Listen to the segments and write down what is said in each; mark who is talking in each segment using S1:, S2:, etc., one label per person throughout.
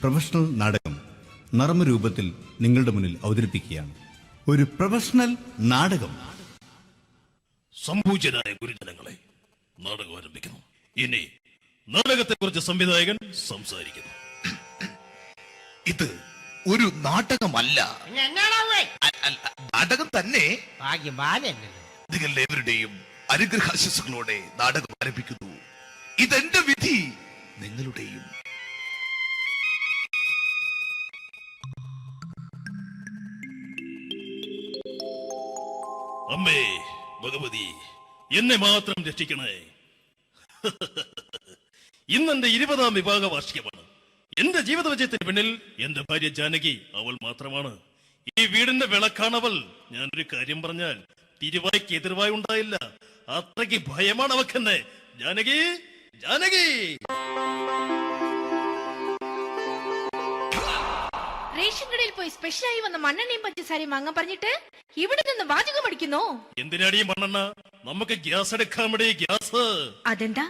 S1: Professional നാടകം നർമ്മരൂപത്തിൽ നിങ്ങളുടെ മുന്നിൽ അവതരിപ്പിക്കുകയാണ്. ഒരു പ്രൊഫഷണൽ നാടകം.
S2: സംഭൂജ്യരായ ഗുരുജനങ്ങളെ, നാടകം ആരംഭിക്കുന്നു. ഇനി നാടകത്തെക്കുറിച്ച് സംവിധായകൻ സംസാരിക്കുന്നു.
S3: ഇത് ഒരു നാടകമല്ല, നാടകം തന്നെ. നിങ്ങളെവരുടെയും അനുഗ്രഹാശിസുകളോടെ നാടകം ആരംഭിക്കുന്നു. ഇതെന്റെ വിധി, നിങ്ങളുടെയും.
S2: അമ്മേ ഭഗവതി, എന്നെ മാത്രം രക്ഷിക്കണേ. ഇന്നെന്റെ 20ാം വിവാഹ വാർഷികമാണ്. എന്റെ ജീവിത വിജയത്തിന് പിന്നിൽ എന്റെ ഭാര്യ ജാനകി അവൾ മാത്രമാണ്. ഈ വീടിന്റെ വിളക്കാണവൾ. ഞാനൊരു കാര്യം പറഞ്ഞാൽ തിരുവായ്ക്ക് എതിർവായി ഉണ്ടായില്ല. അത്രയ്ക്ക് ഭയമാണ് അവക്കെന്നെ. ജാനകി, ജാനകി.
S4: റേഷൻ കടയിൽ പോയി സ്പെഷ്യലായി വന്ന മണ്ണെണ്ണയും പഞ്ചസാരയും വാങ്ങാൻ പറഞ്ഞിട്ട് ഇവിടെ നിന്ന് വാചകം അടിക്കുന്നോ?
S2: എന്തിനാടി മണ്ണെണ്ണ? നമുക്ക് ഗ്യാസ് എടുക്കാൻ വേണ്ടി ഗ്യാസ്.
S4: അതെന്താ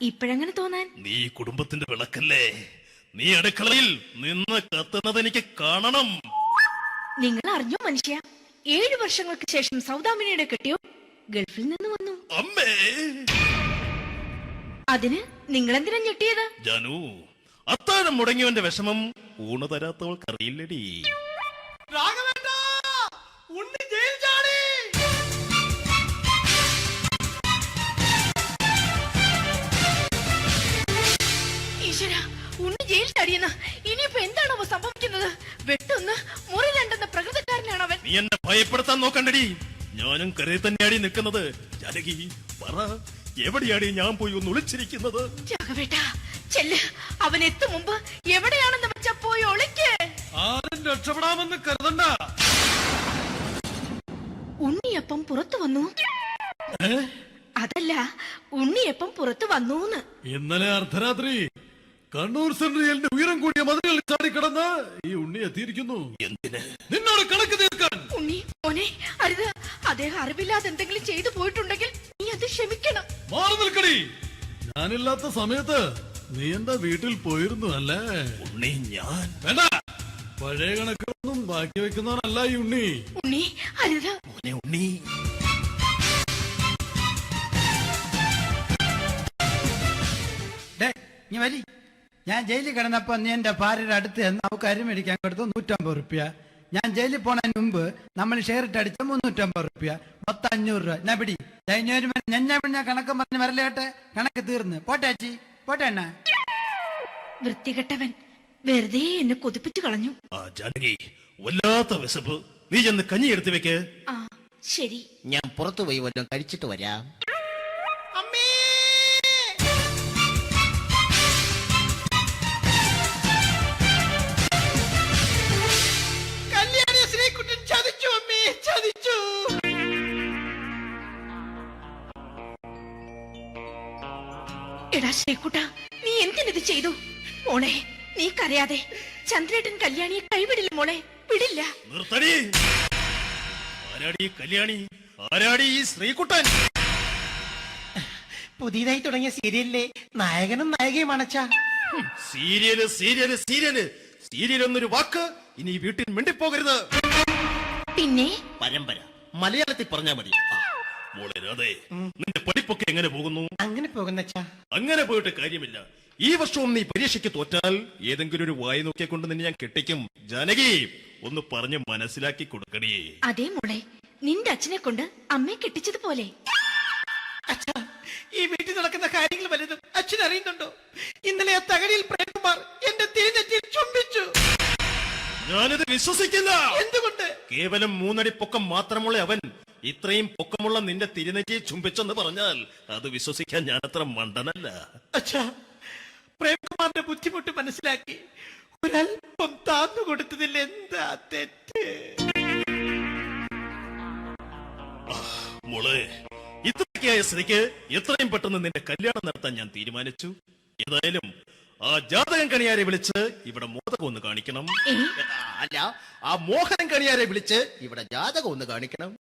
S4: ഇപ്പഴങ്ങനെ തോന്നാൻ?
S2: നീ കുടുംബത്തിന്റെ വിളക്കല്ലേ. നീ അടുക്കളയിൽ നിന്ന് കത്തുന്നത് എനിക്ക് കാണണം.
S4: നിങ്ങൾ അറിഞ്ഞോ മനുഷ്യ, 7 വർഷങ്ങൾക്ക് ശേഷം സൗദാമിനിയുടെ കെട്ടിയോ ഗൾഫിൽ നിന്ന് വന്നു.
S2: അമ്മേ,
S4: അതിന് നിങ്ങൾ എന്തിനാ ഞെട്ടിയത്?
S2: ജാനു, അത്താഴം മുടങ്ങിയവന്റെ വിഷമം ഊണ് തരാത്തവൾക്ക് അറിയില്ലടി.
S4: ഈശ്വര, ഉണ്ണി ജയിൽ ചാടിയെന്ന്. ഇനിയിപ്പോ എന്താണോ സംഭവിക്കുന്നത്? വെട്ടൊന്ന് മുറി രണ്ടെന്ന പ്രകൃതക്കാരനാണ് അവൻ.
S2: നീ എന്നെ ഭയപ്പെടുത്താൻ നോക്കണ്ടടി. ഞാനും കരയിൽ തന്നെയാടി നിൽക്കുന്നത്. ജാനകി പറ, എവിടെയാടി ഞാൻ പോയി ഒന്ന് ഒളിച്ചിരിക്കുന്നത്?
S4: രാഘവേട്ടാ, ചെല്ല്. അവൻ എത്തും മുമ്പ് എവിടെയാണെന്ന് വെച്ചാ പോയി ഒളിക്ക്.
S2: ആരും രക്ഷപ്പെടാമെന്ന് കരുതണ്ട.
S4: ഉണ്ണിയപ്പം പുറത്തു വന്നു. അതല്ല, ഉണ്ണിയപ്പം പുറത്തു വന്നൂന്ന്.
S5: ഇന്നലെ അർദ്ധരാത്രി കണ്ണൂർ സെൻട്രലിന്റെ ഉയരം കൂടിയ മതിലുകളിൽ ചാടിക്കിടന്ന് ഈ ഉണ്ണി എത്തിയിരിക്കുന്നു.
S2: എന്തിന്?
S5: നിന്നോട് കണക്ക് തീർക്കാൻ.
S4: ഉണ്ണി മോനെ, അരുത്. അദ്ദേഹം അറിവില്ലാതെ എന്തെങ്കിലും ചെയ്തു പോയിട്ടുണ്ടെങ്കിൽ നീ അത് ക്ഷമിക്കണം.
S5: മാറി നിൽക്കടി. ഞാനില്ലാത്ത സമയത്ത് നീ എന്താ വീട്ടിൽ പോയിരുന്നു അല്ലേ?
S2: ഉണ്ണി, ഞാൻ
S5: വേണ്ട. പഴയ കണക്കൊന്നും ബാക്കി വെക്കുന്നവനല്ല ഈ ഉണ്ണി.
S4: ഉണ്ണി, അരുത്.
S2: മോനെ ഉണ്ണി.
S6: ഞാൻ ജയിലിൽ കിടന്നപ്പോ നീ എന്റെ ഭാര്യയുടെ അടുത്ത് നമുക്ക് അരി മേടിക്കാൻ കൊടുത്തു 150 റുപ്യ. ഞാൻ ജയിലിൽ പോണതിന് മുമ്പ് നമ്മൾ ഷെയർ ഇട്ട് അടിച്ച 350 റുപ്യ, മൊത്തം 500 രൂപ. ഞാൻ പിടി ഞാൻ കണക്ക് പറഞ്ഞ് വരലേട്ടെ. കണക്ക് തീർന്ന് പോട്ടെ അച്ചി, പോട്ടെ അണ്ണ.
S4: വൃത്തികെട്ടവൻ വെറുതെ എന്നെ കൊതിപ്പിച്ചു കളഞ്ഞു.
S2: ജാനകി, വല്ലാത്ത വിശപ്പ്. നീ ചെന്ന് കഞ്ഞി എടുത്തു വെക്ക്.
S4: ആ ശരി,
S7: ഞാൻ പുറത്തു പോയി വല്ലതും കഴിച്ചിട്ട് വരാം.
S4: എടാ ശ്രീകുട്ട, നീ എന്തിനിത് ചെയ്തു? മോളെ, നീ കരയാതെ. ചന്ദ്രേട്ടൻ കല്യാണിയെ കൈവിടില്ല മോളെ, വിടില്ല.
S2: നിർത്തടി. ആരാടി കല്യാണി? ആരാടി ഈ ശ്രീകുട്ടൻ?
S7: പുതിയതായി തുടങ്ങിയ സീരിയലിലെ നായകനും നായികയും അണച്ചാ.
S2: സീരിയല് സീരിയല് സീരിയല് സീരിയൽ എന്നൊരു വാക്ക് ഇനി വീട്ടിൽ മിണ്ടിപ്പോകരുത്.
S4: പിന്നെ
S2: പരമ്പര മലയാളത്തിൽ പറഞ്ഞാ മതി. മോളെ രാധേ, നിന്റെ പഠിപ്പൊക്കെ എങ്ങനെ പോകുന്നു?
S7: അങ്ങനെ പോകുന്നച്ചാ.
S2: അങ്ങനെ പോയിട്ട് കാര്യമില്ല. ഈ വർഷവും നീ പരീക്ഷയ്ക്ക് തോറ്റാൽ ഏതെങ്കിലും ഒരു വായി നോക്കിയെ കൊണ്ട് നിന്നെ ഞാൻ കെട്ടിക്കും. ജാനകി, ഒന്ന് പറഞ്ഞ് മനസ്സിലാക്കി കൊടുക്കണേ.
S4: അതേ മോളെ, നിന്റെ അച്ഛനെ കൊണ്ട് അമ്മയെ കെട്ടിച്ചതുപോലെ.
S7: അച്ഛാ, ഈ വീട്ടിൽ നടക്കുന്ന കാര്യങ്ങൾ വലുതും അച്ഛൻ അറിയുന്നുണ്ടോ? ഇന്നലെ ആ തകഴിയിൽ പ്രേംകുമാർ എന്റെ തിരിഞ്ഞെറ്റിയിൽ ചുംബിച്ചു.
S2: ഞാനിത് വിശ്വസിക്കില്ല.
S7: എന്തുകൊണ്ട്?
S2: കേവലം 3 അടി പൊക്കം മാത്രമുള്ള അവൻ ഇത്രയും പൊക്കമുള്ള നിന്റെ തിരുനെറ്റിയെ ചുംബിച്ചെന്ന് പറഞ്ഞാൽ അത് വിശ്വസിക്കാൻ ഞാൻ അത്ര മണ്ടനല്ല.
S7: അച്ഛാ, പ്രേംകുമാറിന്റെ ബുദ്ധിമുട്ട് മനസ്സിലാക്കി ഒരല്പം താന്നു കൊടുത്തതിൽ എന്താ തെറ്റ്?
S2: മോളെ, ഇത്രയ്ക്കായ സ്ഥിതിക്ക് എത്രയും പെട്ടെന്ന് നിന്റെ കല്യാണം നടത്താൻ ഞാൻ തീരുമാനിച്ചു. ഏതായാലും ആ ജാതകം കണിയാരെ വിളിച്ച് ഇവിടെ മോദകം ഒന്ന് കാണിക്കണം.
S7: അല്ല, ആ മോഹനം കണിയാരെ വിളിച്ച് ഇവിടെ ജാതകം ഒന്ന് കാണിക്കണം.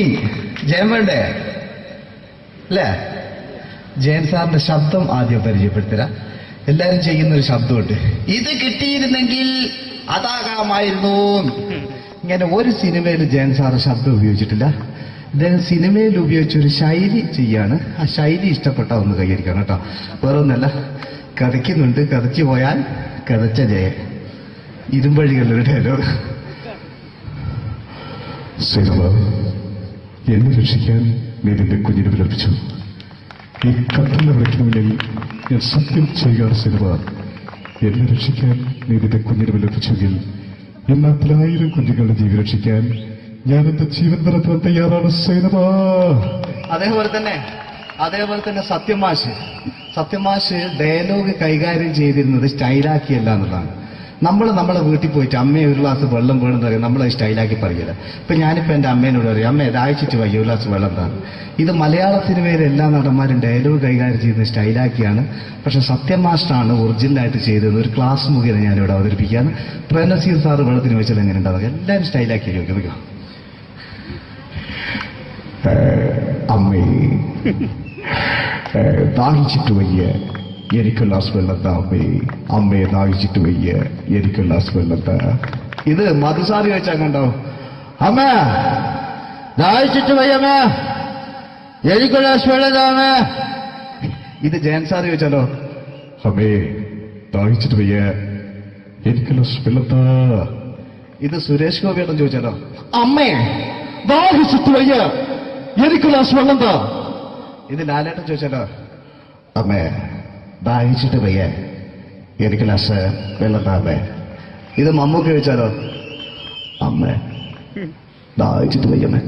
S8: കിട്ടി. ജയൻ വേണ്ടേ അല്ലേ? ജയൻ സാറിന്റെ ശബ്ദം ആദ്യം പരിചയപ്പെടുത്തരാ. എല്ലാരും ചെയ്യുന്ന ഒരു ശബ്ദമുണ്ട്, ഇത് കിട്ടിയിരുന്നെങ്കിൽ അതാകാമായിരുന്നു. ഇങ്ങനെ ഒരു സിനിമയിൽ ജയൻ സാറ് ശബ്ദം ഉപയോഗിച്ചിട്ടില്ല. അദ്ദേഹം സിനിമയിൽ ഉപയോഗിച്ച ഒരു ശൈലി ചെയ്യാണ്. ആ ശൈലി ഇഷ്ടപ്പെട്ട ഒന്ന് കൈകരിക്കണം കേട്ടോ. വേറൊന്നല്ല, കഥയ്ക്കുന്നുണ്ട്, കഥച്ചു പോയാൽ കഥച്ച ജയൻ. ഇരുമ്പഴികളുടെ ഡയലോഗ്.
S9: സേനബ, എന്നെ രക്ഷിക്കാൻ നീ നിന്റെ കുഞ്ഞിനെ വിലപിച്ചു. ഈ കത്തലിനെ വിളിക്കുന്ന മുന്നിൽ ഞാൻ സത്യം ചെയ്യുകയാണ് സേനബ. എന്നെ രക്ഷിക്കാൻ നീ നിന്റെ കുഞ്ഞിനെ വിലപിച്ചെങ്കിൽ എന്നാൽ 1000 കുഞ്ഞുങ്ങളുടെ ജീവൻ രക്ഷിക്കാൻ ഞാൻ എന്റെ ജീവൻ നടത്താൻ തയ്യാറാണ് സേനബ.
S8: അതേപോലെ തന്നെ സത്യമാഷ് ഡയലോഗ് കൈകാര്യം ചെയ്തിരുന്നത് സ്റ്റൈലാക്കിയല്ല എന്നുള്ളതാണ്. നമ്മളെ വീട്ടിൽ പോയിട്ട് അമ്മയെ ഒരു ഗ്ലാസ് വെള്ളം വേണമെന്ന് പറയും, നമ്മളത് സ്റ്റൈലാക്കി പറയില്ല. ഇപ്പൊ ഞാനിപ്പോ എന്റെ അമ്മേനോട് പറയും, അമ്മ ദാഹിച്ചിട്ട് വയ്യ ഒരു ഗ്ലാസ് വെള്ളം എന്താണ്. ഇത് മലയാള സിനിമയിലെ എല്ലാ നടന്മാരും ഡയലോഗ് കൈകാര്യം ചെയ്യുന്നത് സ്റ്റൈലാക്കിയാണ്. പക്ഷെ സത്യം മാസ്റ്ററാണ് ഒറിജിനലായിട്ട് ചെയ്തത്. ഒരു ക്ലാസ് മുഖേന ഞാനിവിടെ അവതരിപ്പിക്കുകയാണ്. പ്രേംനസീർ സാറ് വെള്ളത്തിന് വെച്ചാൽ എങ്ങനെ ഉണ്ടാവുക, എല്ലാവരും സ്റ്റൈലാക്കി കേൾക്കുക.
S9: അമ്മേ, ദാഹിച്ചിട്ട് വയ്യ, എനിക്ക് ഗ്ലാസ് വെള്ളം താ അമ്മേ. അമ്മയെ ദാഹിച്ചിട്ട് വയ്യ, എനിക്ക് ഗ്ലാസ് വെള്ളം താ.
S8: ഇത് മധുസാറി വെച്ചാൽ കണ്ടോ, അമ്മ ദാഹിച്ചിട്ട് വയ്യമ്മ, എനിക്ക് ഗ്ലാസ് വെള്ളം താ അമ്മ. ഇത് ജയൻ സാറി വെച്ചാലോ,
S9: അമ്മേ ദാഹിച്ചിട്ട് വയ്യ, എനിക്ക് ഗ്ലാസ് വെള്ളം താ.
S8: ഇത് സുരേഷ് ഗോപിയോടും ചോദിച്ചാലോ,
S9: അമ്മേ ദാഹിച്ചിട്ട് വയ്യ, എനിക്ക് ഗ്ലാസ് വെള്ളം താ.
S8: ഇത് ലാലേട്ടൻ ചോദിച്ചാലോ, അമ്മേ ദാഹിച്ചിട്ട് വയ്യ, എനിക്ക് ഗ്ലാസ് വെള്ളം താ അമ്മേ. ഇത് മമ്മൂക്ക് ചോദിച്ചാലോ, അമ്മേ ദാഹിച്ചിട്ട് വയ്യമ്മേ,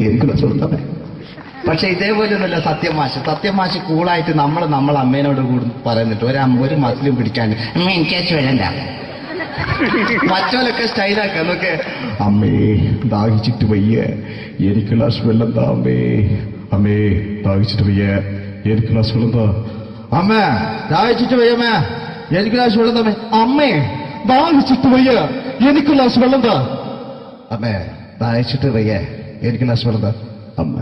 S8: എനിക്ക് ഗ്ലാസ് വെള്ളം താ അമ്മേ. പക്ഷെ ഇതേപോലെ ഒന്നുമല്ല സത്യമാഷ് കൂളായിട്ട് നമ്മളെ അമ്മേനോട് കൂടി പറയുന്നിട്ട് ഒരു മസിലും പിടിക്കാൻ അമ്മ എനിക്ക് വേണ്ട. മറ്റോലൊക്കെ സ്റ്റൈലാക്കാം നോക്കെ,
S9: അമ്മേ ദാഹിച്ചിട്ട് വയ്യ, എനിക്ക് ഗ്ലാസ് വെള്ളം താ അമ്മേ. അമ്മേ ദാഹിച്ചിട്ട് വയ്യ, എനിക്ക് ഗ്ലാസ് വെള്ളം താ.
S8: അമ്മ ദാഹിച്ചിട്ട് വയ്യമ്മേ, എനിക്ക് ഗ്ലാസ് വെള്ളം താ.
S9: അമ്മേ ദാഹിച്ചിട്ട് വയ്യ, എനിക്ക് ഗ്ലാസ് വെള്ളം താ.
S8: അമ്മേ ദാഹിച്ചിട്ട് വയ്യ, എനിക്ക് ഗ്ലാസ് വെള്ളം താ.
S9: അമ്മ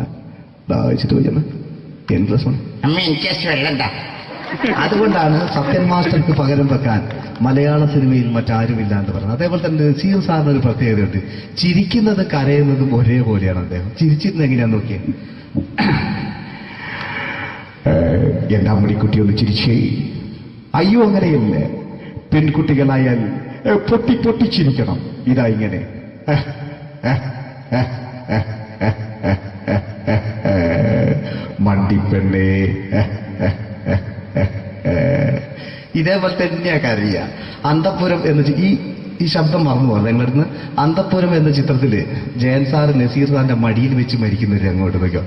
S9: ദാഹിച്ചിട്ട് വയ്യമ്മേ, എനിക്ക് ഗ്ലാസ് വെള്ളം.
S8: അമ്മ എനിക്ക് വെള്ളം താ. അതുകൊണ്ടാണ് സത്യൻ മാസ്റ്റർക്ക് പകരം വെക്കാൻ മലയാള സിനിമയിൽ മറ്റാരുമില്ല എന്ന് പറയുന്നത്. അതേപോലെ തന്നെ നസീർ സാറിന് ഒരു പ്രത്യേകതയുണ്ട്, ചിരിക്കുന്നത് കരയുന്നതും ഒരേപോലെയാണ്. അദ്ദേഹം ചിരിച്ചിരുന്നത് എങ്ങനെയാന്ന് നോക്കിയേ.
S9: എന്റെ അമ്മണിക്കുട്ടി ഒന്ന് ചിരിച്ചേ.
S8: അയ്യോ അങ്ങനെയല്ല,
S9: പെൺകുട്ടികളായാൽ പൊട്ടി ചിരിക്കണം. ഇതാ ഇങ്ങനെ മണ്ടിപ്പെണ്ണേ.
S8: ഇതേപോലെ തന്നെയാ കരയ. അന്തപ്പുരം എന്ന ഈ ശബ്ദം മറന്നു പോകാം നിങ്ങളടുന്ന്. അന്തപ്പുരം എന്ന ചിത്രത്തില് ജയൻ സാർ നസീർ സാറിന്റെ മടിയിൽ വെച്ച് മരിക്കുന്നവര് അങ്ങോട്ട് നോക്കാം.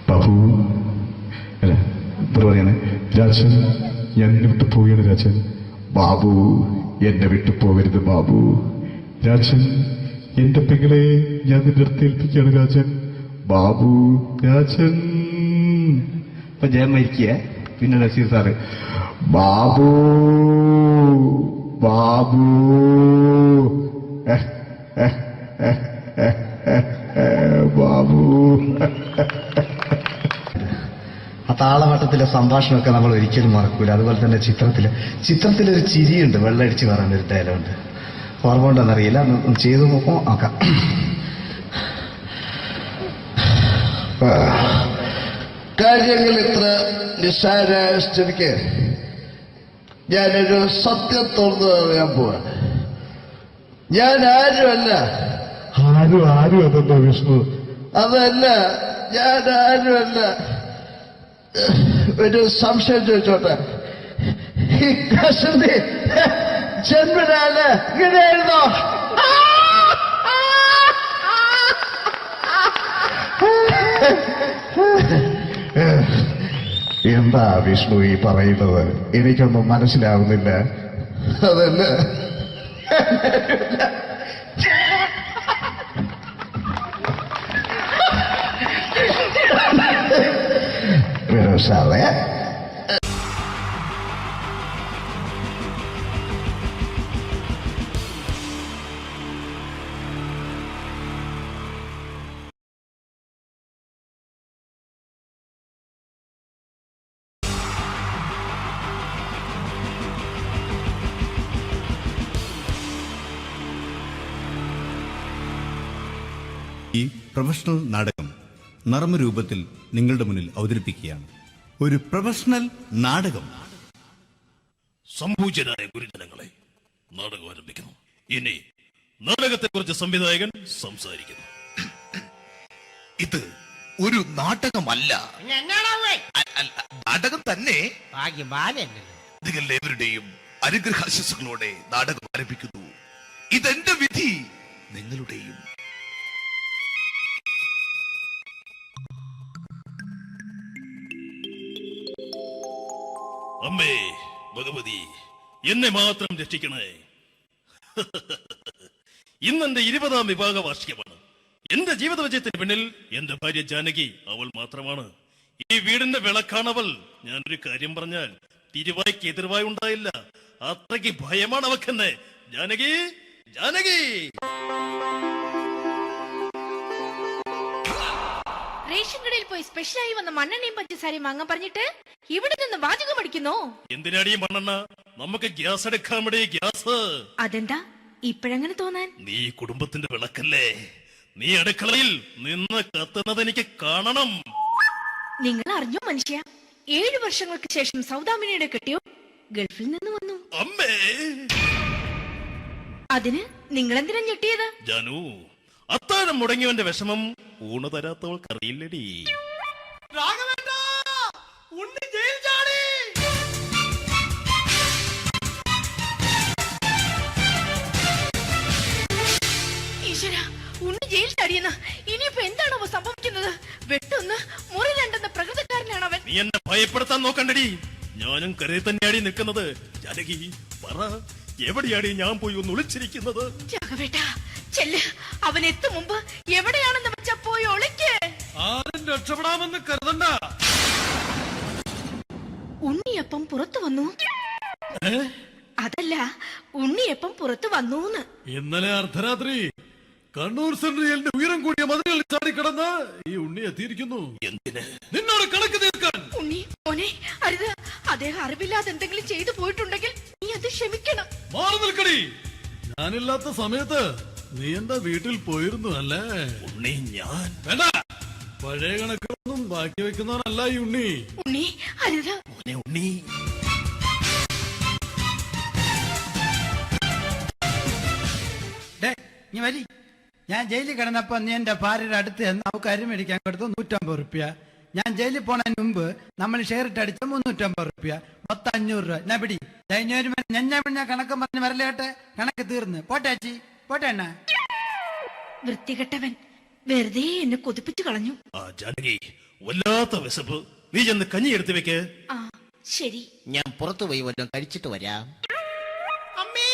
S9: ബാബു അല്ല പറയാണ്, രാജൻ ഞാൻ എന്നെ വിട്ടു പോവുകയാണ് രാജൻ. ബാബു എന്നെ വിട്ടു പോകരുത് ബാബു. രാജൻ എന്റെ പെങ്ങളെ ഞാൻ നിന്റെ അടുത്ത് ഏൽപ്പിക്കുകയാണ് രാജൻ. ബാബു രാജൻ.
S8: ഇപ്പൊ ജയൻ മരിക്കുക, പിന്നെ നസീർ സാറ്
S9: ബാബു ബാബു ബാബു.
S8: ആ താളവട്ടത്തിലെ സംഭാഷണമൊക്കെ നമ്മൾ ഒരിക്കലും മറക്കൂല. അതുപോലെ തന്നെ ചിത്രത്തിലൊരു ചിരിയുണ്ട്, വെള്ളടിച്ച് പറയുന്നൊരു ഡയലോഗുണ്ട്. ഓർമ്മ ഉണ്ടെന്നറിയില്ല, ചെയ്തു നോക്കാം. കാര്യങ്ങൾ ഇത്ര നിസ്സാരമായ സ്ഥിതിക്ക് ഞാനൊരു സത്യം തുറന്നു പറയാൻ പോവാണ്. ഞാൻ ആരുമല്ല.
S9: ആരും അതല്ല വിഷ്ണു.
S8: അതല്ല, ഞാൻ ആരുമല്ല. ഒരു സംശയം ചോദിച്ചോട്ടെ, ഈ കസന്തി ജന്മനാണ് ഇങ്ങനെയായിരുന്നോ?
S9: എന്താ വിഷ്ണു ഈ പറയുന്നത്? എനിക്കൊന്നും മനസ്സിലാവുന്നില്ല.
S8: അതല്ല,
S9: സാറേ
S1: ഈ പ്രൊഫഷണൽ നാടകം നർമ്മരൂപത്തിൽ നിങ്ങളുടെ മുന്നിൽ അവതരിപ്പിക്കുകയാണ്. ഒരു പ്രൊഫഷണൽ നാടകം.
S2: സംപൂജ്യനായ ഗുരുജനങ്ങളെ, നാടകം ആരംഭിക്കുന്നു. ഇനി നാടകത്തെക്കുറിച്ച് സംവിധായകൻ സംസാരിക്കുന്നു.
S3: ഇത് ഒരു നാടകമല്ല.
S7: എന്നാണാവേ
S3: അല്ല, നാടകം തന്നെ.
S7: ഭാഗ്യം ബാലല്ലോ.
S3: നിങ്ങൾ ഏവരുടെയും അനുഗ്രഹാശസ്സുകളോടെ നാടകം ആരംഭിക്കുന്നു. ഇതെന്റെ വിധി, നിങ്ങളുടെയും.
S2: അമ്മേ ഭഗവതി, എന്നെ മാത്രം രക്ഷിക്കണേ. ഇന്നെന്റെ 20ാം വിവാഹ വാർഷികമാണ്. എന്റെ ജീവിത വിജയത്തിന് പിന്നിൽ എന്റെ ഭാര്യ ജാനകി അവൾ മാത്രമാണ്. ഈ വീടിന്റെ വിളക്കാണവൾ. ഞാനൊരു കാര്യം പറഞ്ഞാൽ തിരുവായ്ക്ക് എതിർവായി ഉണ്ടായില്ല. അത്രയ്ക്ക് ഭയമാണ് അവക്കെന്നെ. ജാനകി, ജാനകി.
S4: റേഷൻ കടയിൽ പോയി സ്പെഷ്യലായി വന്ന മണ്ണെണ്ണയും പഞ്ചസാരയും വാങ്ങാൻ പറഞ്ഞിട്ട് ഇവിടെ നിന്ന് വാചകം അടിക്കുന്നോ?
S2: എന്തിനാടി മണ്ണെണ്ണ? നമുക്ക് ഗ്യാസ് എടുക്കാൻ വേണ്ടി ഗ്യാസ്.
S4: അതെന്താ ഇപ്പഴങ്ങനെ തോന്നാൻ?
S2: നീ കുടുംബത്തിന്റെ വിളക്കല്ലേ. നീ അടുക്കളയിൽ നിന്ന് കത്തുന്നത് എനിക്ക് കാണണം.
S4: നിങ്ങൾ അറിഞ്ഞോ മനുഷ്യ, 7 വർഷങ്ങൾക്ക് ശേഷം സൗദാമിനിയുടെ കെട്ടിയോ ഗൾഫിൽ നിന്ന് വന്നു.
S2: അമ്മേ,
S4: അതിന് നിങ്ങൾ എന്തിനാ ഞെട്ടിയത്?
S2: ജാനു, അത്താഴം മുടങ്ങിയവന്റെ വിഷമം ഊണ് തരാത്തവൾക്കറിയില്ലടി.
S7: രാഘവേട്ടാ, ഉണ്ണി ജയിൽ ചാടി.
S4: ഈശ്വര, ഉണ്ണി ജയിൽ ചാടിയെന്ന്. ഇനിയിപ്പോ എന്താണോ സംഭവിക്കുന്നത്? വെട്ടൊന്ന് മുറി രണ്ടെന്ന് പ്രകൃതക്കാരനാണ് അവൻ.
S2: നീ എന്നെ ഭയപ്പെടുത്താൻ നോക്കണ്ടടി. ഞാനും കരയിൽ തന്നെയാടി നിൽക്കുന്നത്. ജാനകി, പറ, എവിടെയാടി ഞാൻ പോയി ഒന്ന് ഒളിച്ചിരിക്കുന്നത്?
S4: രാഘവേട്ടാ, ചെല്ല്. അവൻ എത്തും മുമ്പ് എവിടെയാണെന്ന് വെച്ചാ പോയി ഒളിക്ക്.
S5: ആരും രക്ഷപ്പെടാമെന്ന് കരുതണ്ട.
S4: ഉണ്ണിയപ്പം പുറത്തു വന്നു. അതല്ല, ഉണ്ണിയപ്പം പുറത്തു വന്നൂന്ന്.
S5: ഇന്നലെ അർദ്ധരാത്രി കണ്ണൂർ സെൻട്രലിന്റെ ഉയരം കൂടിയ മതിലുകളിൽ ചാടിക്കിടന്ന് ഈ ഉണ്ണി എത്തിയിരിക്കുന്നു.
S2: എന്തിന്?
S5: നിന്നോട് കണക്ക് തീർക്കാൻ.
S4: ഉണ്ണി മോനെ, അരുത്. അദ്ദേഹം അറിവില്ലാതെ എന്തെങ്കിലും ചെയ്തു പോയിട്ടുണ്ടെങ്കിൽ നീ അത് ക്ഷമിക്കണം.
S5: മാറി നിൽക്കടി. ഞാനില്ലാത്ത സമയത്ത് നീ എന്താ വീട്ടിൽ പോയിരുന്നു അല്ലേ?
S2: ഉണ്ണി, ഞാൻ
S5: വേണ്ട. പഴയ കണക്കൊന്നും ബാക്കി വെക്കുന്നവനല്ല ഈ ഉണ്ണി.
S4: ഉണ്ണി, അരുത്.
S2: മോനെ ഉണ്ണി.
S6: നീ വരി. ഞാൻ ജയിലിൽ കിടന്നപ്പോ നീ എന്റെ ഭാര്യയുടെ അടുത്ത് ചെന്ന് അവൾക്ക് അരി മേടിക്കാൻ കൊടുത്തു 150 റുപ്യ. ഞാൻ ജയിലിൽ പോണതിന് മുമ്പ് നമ്മൾ ഷെയർ ഇട്ട് അടിച്ച 350 റുപ്യ, മൊത്തം 500 രൂപ. ഞാൻ പിടി ഞാൻ കണക്ക് പറഞ്ഞ് വരലേട്ടെ. കണക്ക് തീർന്ന്. പോട്ടെ അച്ചി, പോട്ടെ അണ്ണ.
S4: വൃത്തികെട്ടവൻ വെറുതെ എന്നെ കൊതിപ്പിച്ചു കളഞ്ഞു.
S2: ആ ജാനകി, വല്ലാത്ത വിശപ്പ്. നീ ചെന്ന് കഞ്ഞി എടുത്തു വെക്ക്.
S4: ആ ശരി.
S10: ഞാൻ പുറത്തു പോയി വല്ലതും കഴിച്ചിട്ട് വരാം.
S7: അമ്മേ,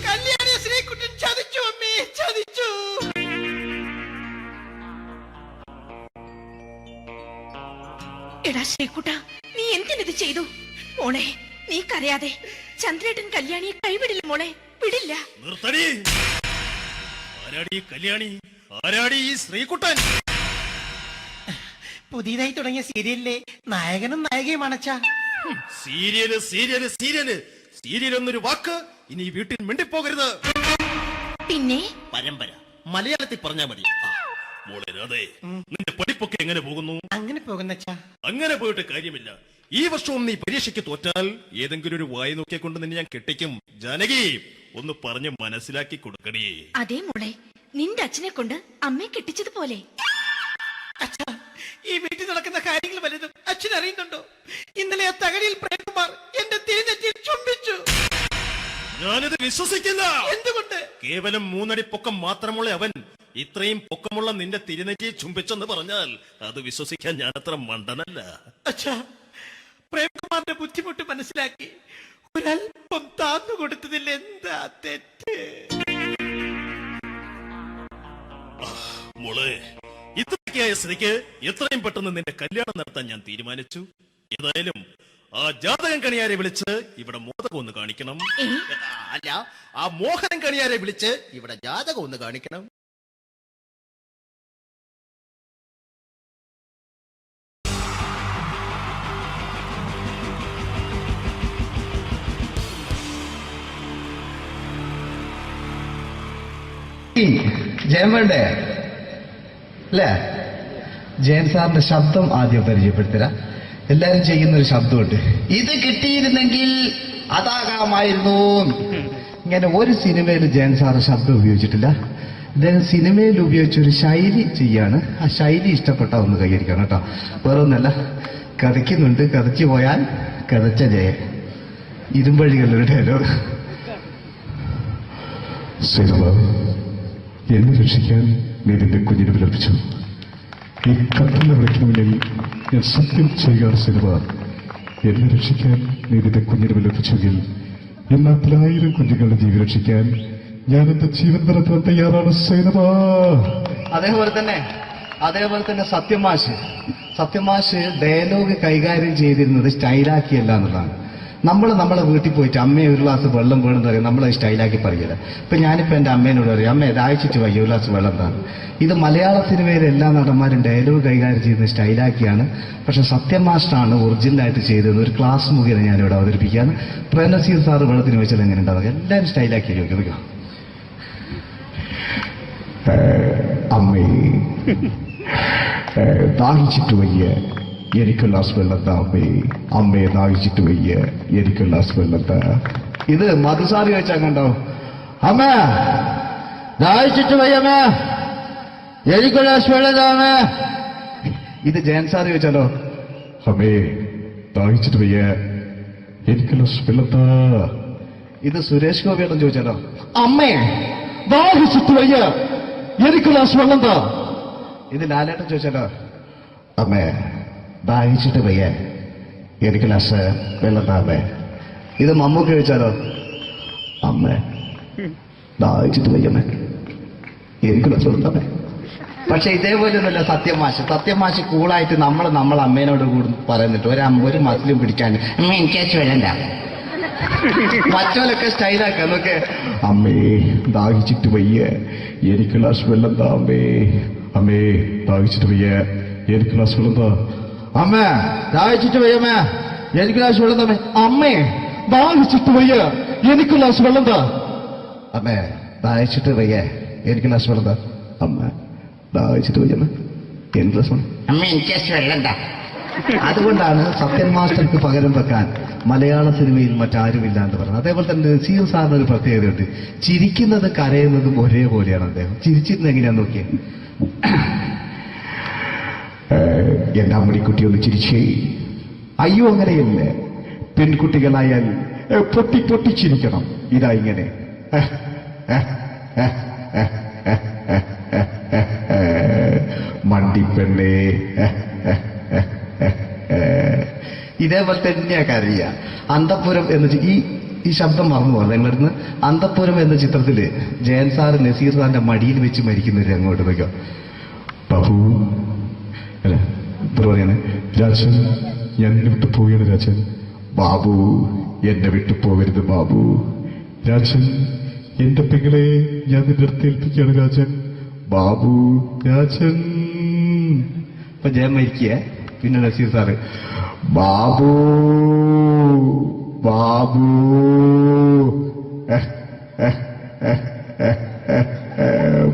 S7: കല്യാണി ശ്രീകുട്ടൻ ചതിച്ചു. അമ്മേ, ചതിച്ചു.
S4: എടാ ശ്രീകുട്ട, നീ എന്തിനിത് ചെയ്തു? മോളെ, നീ കരയാതെ. ചന്ദ്രേട്ടൻ കല്യാണിയെ കൈവിടില്ല മോളെ, വിടില്ല.
S2: നിർത്തടി. ആരാടി ഈ കല്യാണി? ആരാടി ഈ ശ്രീകുട്ടൻ?
S7: പുതിയതായി തുടങ്ങിയ സീരിയലിലെ നായകനും നായികയും അണച്ചാ.
S2: സീരിയല് സീരിയല് സീരിയല് സീരിയൽ എന്നൊരു വാക്ക് ഇനി ഈ വീട്ടിൽ മിണ്ടിപ്പോകരുത്.
S4: പിന്നെ
S2: പരമ്പര മലയാളത്തിൽ പറഞ്ഞാ മതി. മോളെ രാധേ, നിന്റെ പഠിപ്പൊക്കെ എങ്ങനെ പോകുന്നു?
S7: അങ്ങനെ പോകുന്നച്ചാ.
S2: അങ്ങനെ പോയിട്ട് കാര്യമില്ല. ഈ വർഷവും നീ പരീക്ഷയ്ക്ക് തോറ്റാൽ ഏതെങ്കിലും ഒരു വായി നോക്കിയെ കൊണ്ട് നിന്നെ ഞാൻ കെട്ടിക്കും. ജാനകി, ഒന്ന് പറഞ്ഞ് മനസ്സിലാക്കി കൊടുക്കണേ.
S4: അതേ മോളെ, നിന്റെ അച്ഛനെ കൊണ്ട് അമ്മയെ കെട്ടിച്ചതുപോലെ.
S7: അച്ഛാ, ഈ വീട്ടിൽ നടക്കുന്ന കാര്യങ്ങൾ വലുതും അച്ഛൻ അറിയുന്നുണ്ടോ? ഇന്നലെ ആ തകഴിയിൽ പ്രേംകുമാർ എന്റെ തിരുനെറ്റിയിൽ ചുംബിച്ചു.
S2: ഞാനിത് വിശ്വസിക്കില്ല.
S7: എന്തുകൊണ്ട്?
S2: കേവലം 3 അടി പൊക്കം മാത്രമുള്ള അവൻ ഇത്രയും പൊക്കമുള്ള നിന്റെ തിരുനെറ്റിയെ ചുംബിച്ചെന്ന് പറഞ്ഞാൽ അത് വിശ്വസിക്കാൻ ഞാൻ അത്ര മണ്ടനല്ല.
S7: അച്ഛാ, പ്രേംകുമാറിന്റെ ബുദ്ധിമുട്ട് മനസ്സിലാക്കി ഒരല്പം താന്നു കൊടുത്തതിൽ എന്താ തെറ്റ്?
S2: മോളെ, ഇത്രയ്ക്കായ സ്ഥിതിക്ക് എത്രയും പെട്ടെന്ന് നിന്റെ കല്യാണം നടത്താൻ ഞാൻ തീരുമാനിച്ചു. ഏതായാലും ആ ജാതകം കണിയാരെ വിളിച്ച് ഇവിടെ മോദകം ഒന്ന് കാണിക്കണം.
S10: അല്ല, ആ മോഹനം കണിയാരെ വിളിച്ച് ഇവിടെ ജാതകം ഒന്ന് കാണിക്കണം.
S8: കുക്കിംഗ് ജയം വേണ്ടേ അല്ലേ? ജയൻ സാറിന്റെ ശബ്ദം ആദ്യം പരിചയപ്പെടുത്തരാം. എല്ലാരും ചെയ്യുന്ന ഒരു ശബ്ദമുണ്ട്, ഇത് കിട്ടിയിരുന്നെങ്കിൽ അതാകാമായിരുന്നു. ഇങ്ങനെ ഒരു സിനിമയിൽ ജയൻ സാറ് ശബ്ദം ഉപയോഗിച്ചിട്ടില്ല. അദ്ദേഹം സിനിമയിൽ ഉപയോഗിച്ച ഒരു ശൈലി ചെയ്യാണ്. ആ ശൈലി ഇഷ്ടപ്പെട്ട ഒന്ന് കൈകരിക്കണം കേട്ടോ. വേറെ ഒന്നല്ല, കഥയ്ക്കുന്നുണ്ട്, കഥച്ചു പോയാൽ കഥച്ച ജയൻ. ഇരുമ്പഴികളുടെ ഡയലോഗ്.
S9: സേനവ, എന്നെ രക്ഷിക്കാൻ നീ നിന്റെ കുഞ്ഞിനെ വിലപിച്ചു. ഈ കത്തുന്ന വിളക്കിന് മുന്നിൽ ഞാൻ സത്യം ചെയ്യുകയാണ് സേനവ. എന്നെ രക്ഷിക്കാൻ നീ നിന്റെ കുഞ്ഞിനെ വിലപിച്ചെങ്കിൽ ഈ നാട്ടിലെ 1000 കുഞ്ഞുങ്ങളുടെ ജീവൻ രക്ഷിക്കാൻ ഞാൻ എന്റെ ജീവൻ നടത്താൻ തയ്യാറാണ് സേനവ.
S8: അതേപോലെ തന്നെ സത്യമാഷ് ഡയലോഗ് കൈകാര്യം ചെയ്തിരുന്നത് സ്റ്റൈലാക്കിയല്ല എന്നുള്ളതാണ്. നമ്മളെ വീട്ടിൽ പോയിട്ട് അമ്മയെ ഒരു ഗ്ലാസ് വെള്ളം വേണമെന്ന് പറയും, നമ്മളത് സ്റ്റൈലാക്കി പറയില്ല. ഇപ്പൊ ഞാനിപ്പോ എന്റെ അമ്മേനോട് പറയും, അമ്മ ദാഹിച്ചിട്ട് വയ്യ ഒരു ഗ്ലാസ് വെള്ളം എന്താണ്. ഇത് മലയാള സിനിമയിലെ എല്ലാ നടന്മാരും ഡയലോഗ് കൈകാര്യം ചെയ്യുന്നത് സ്റ്റൈലാക്കിയാണ്. പക്ഷെ സത്യം മാസ്റ്ററാണ് ഒറിജിനലായിട്ട് ചെയ്തത്. ഒരു ക്ലാസ് മുഖേന ഞാനിവിടെ അവതരിപ്പിക്കുകയാണ്. പ്രേംനസീർ സാറ് വെള്ളത്തിന് വെച്ചാൽ എങ്ങനെ ഉണ്ടാവുക? എല്ലാവരും സ്റ്റൈലാക്കി ചോദിക്കുക.
S9: അമ്മേ, ദാഹിച്ചിട്ട് വയ്യ, എനിക്ക് ഗ്ലാസ് വെള്ളം താ അമ്മേ. അമ്മയെ ദാഹിച്ചിട്ട് വയ്യ, എനിക്ക് ഗ്ലാസ് വെള്ളം താ.
S8: ഇത് മധുസാറി ചോദിച്ചാൽ കണ്ടോ, അമ്മ ദാഹിച്ചിട്ട് വയ്യമ്മ, എനിക്ക് ഗ്ലാസ് വെള്ളം താ അമ്മ. ഇത് ജയൻ സാർ ചോദിച്ചാലോ,
S9: അമ്മേ ദാഹിച്ചിട്ട് വയ്യ, എനിക്ക് ഗ്ലാസ് വെള്ളം താ.
S8: ഇത് സുരേഷ് ഗോപിയോടും ചോദിച്ചാലോ,
S9: അമ്മേ ദാഹിച്ചിട്ട് വയ്യ, എനിക്ക് ഗ്ലാസ് വെള്ളം താ.
S8: ഇത് ലാലേട്ടൻ ചോദിച്ചാലോ, അമ്മേ ദാഹിച്ചിട്ട് വയ്യ, എനിക്ക് ഗ്ലാസ് വെള്ളം താ അമ്മേ. ഇത് മമ്മൂക്ക് ചോദിച്ചാലോ, അമ്മേ ദാഹിച്ചിട്ട് വയ്യമ്മേ, എനിക്ക് ഗ്ലാസ് വെള്ളം താ അമ്മേ. പക്ഷെ ഇതേപോലെ ഒന്നുമല്ല സത്യമാഷ് കൂളായിട്ട് നമ്മളെ അമ്മേനോട് കൂടി പറയുന്നിട്ട് ഒരു മസിലും പിടിക്കാൻ അമ്മ എനിക്ക് വേണ്ട. മറ്റോലൊക്കെ സ്റ്റൈലാക്കാം എന്നൊക്കെ.
S9: അമ്മേ ദാഹിച്ചിട്ട് വയ്യ, എനിക്ക് ഗ്ലാസ് വെള്ളം താ അമ്മേ. അമ്മേ ദാഹിച്ചിട്ട് വയ്യ, എനിക്ക് ഗ്ലാസ് വെള്ളം താ.
S8: അമ്മ ദാഹിച്ചിട്ട് വയ്യമ്മ, എനിക്ക് ഗ്ലാസ് വെള്ളം താ.
S9: അമ്മേ ദാഹിച്ചിട്ട് വയ്യ, എനിക്ക് ഗ്ലാസ് വെള്ളം താ.
S8: അമ്മേ ദാഹിച്ചിട്ട് വയ്യ, എനിക്ക് ഗ്ലാസ് വെള്ളം താ.
S9: അമ്മ ദാഹിച്ചിട്ട് വയ്യമ്മ, എനിക്ക് ഗ്ലാസ് വെള്ളം.
S8: അമ്മ എനിക്ക് വെള്ളം താ. അതുകൊണ്ടാണ് സത്യൻ മാസ്റ്റർക്ക് പകരം വെക്കാൻ മലയാള സിനിമയിൽ മറ്റാരുമില്ല എന്ന് പറയുന്നത്. അതേപോലെ തന്നെ നസീർ സാറിന് ഒരു പ്രത്യേകതയുണ്ട്, ചിരിക്കുന്നത് കരയുന്നതും ഒരേപോലെയാണ്. അദ്ദേഹം ചിരിച്ചിരുന്നത് എങ്ങനെയാന്ന് നോക്കിയേ.
S9: എന്റെ അമ്മടിക്കുട്ടി ഒന്ന് ചിരിച്ചേ.
S8: അയ്യോ അങ്ങനെയല്ലേ,
S9: പെൺകുട്ടികളായാൽ പൊട്ടി ചിരിക്കണം. ഇതാ ഇങ്ങനെ മണ്ടിപ്പെണ്ണേ.
S8: ഇതേപോലെ തന്നെയാ കരയ. അന്തപ്പുരം എന്ന ഈ ശബ്ദം മറന്നു പോകുന്നത് നിങ്ങളടുന്ന്. അന്തപ്പുരം എന്ന ചിത്രത്തില് ജയൻ സാറ് നസീർ സാറിന്റെ മടിയിൽ വെച്ച് മരിക്കുന്നവര് അങ്ങോട്ട് വയ്ക്കോ.
S9: ബാബു അല്ല എന്താ പറയാണ്, രാജൻ ഞാൻ എന്നെ വിട്ടു പോവുകയാണ് രാജൻ. ബാബു എന്നെ വിട്ടു പോകരുത് ബാബു. രാജൻ എന്റെ പെങ്ങളെ ഞാൻ നിന്റെ അടുത്ത് ഏൽപ്പിക്കുകയാണ് രാജൻ. ബാബു രാജൻ.
S8: ഇപ്പൊ ജയൻ മരിക്കേ, പിന്നെ നസീർ സാറ്
S9: ബാബു ബാബു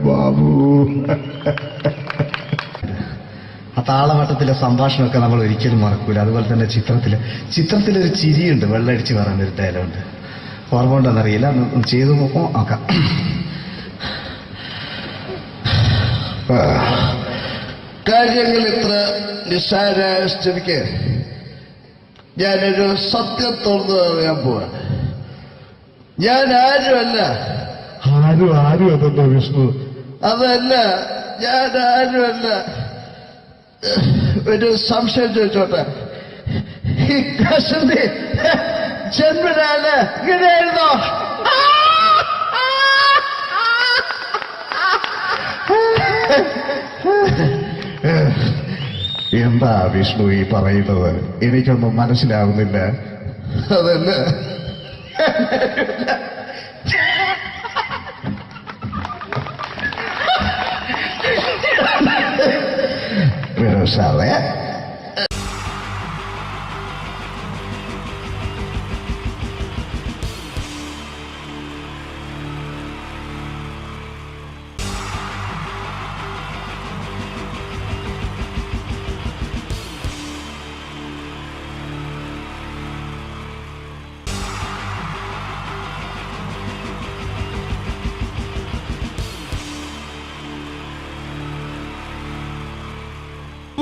S9: ബാബു.
S8: ആ താളവട്ടത്തിലെ സംഭാഷണമൊക്കെ നമ്മൾ ഒരിക്കലും മറക്കൂല. അതുപോലെ തന്നെ ചിത്രത്തിലൊരു ചിരിയുണ്ട്, വെള്ളടിച്ച് പറയാൻ ഒരു ഡയലോഗുണ്ട്. ഓർമ്മ ഉണ്ടെന്നറിയില്ല, ചെയ്തു നോക്കാം. കാര്യങ്ങൾ ഇത്ര നിസ്സാരമായ സ്ഥിതിക്ക് ഞാനൊരു സത്യം തുറന്നു പറയാൻ പോവാ. ഞാൻ ആരുമല്ല.
S9: ആരും അതല്ല വിഷ്ണു.
S8: അതല്ല, ഞാൻ ആരുമല്ല. ഒരു സംശയം ചോദിച്ചോട്ടെ, ഈ കസന്തി ജന്മനാണ് ഇങ്ങനെയായിരുന്നോ?
S9: എന്താ വിഷ്ണു ഈ പറയുന്നത്? എനിക്കൊന്നും മനസ്സിലാവുന്നില്ല.
S8: അതല്ല,
S9: സാറേ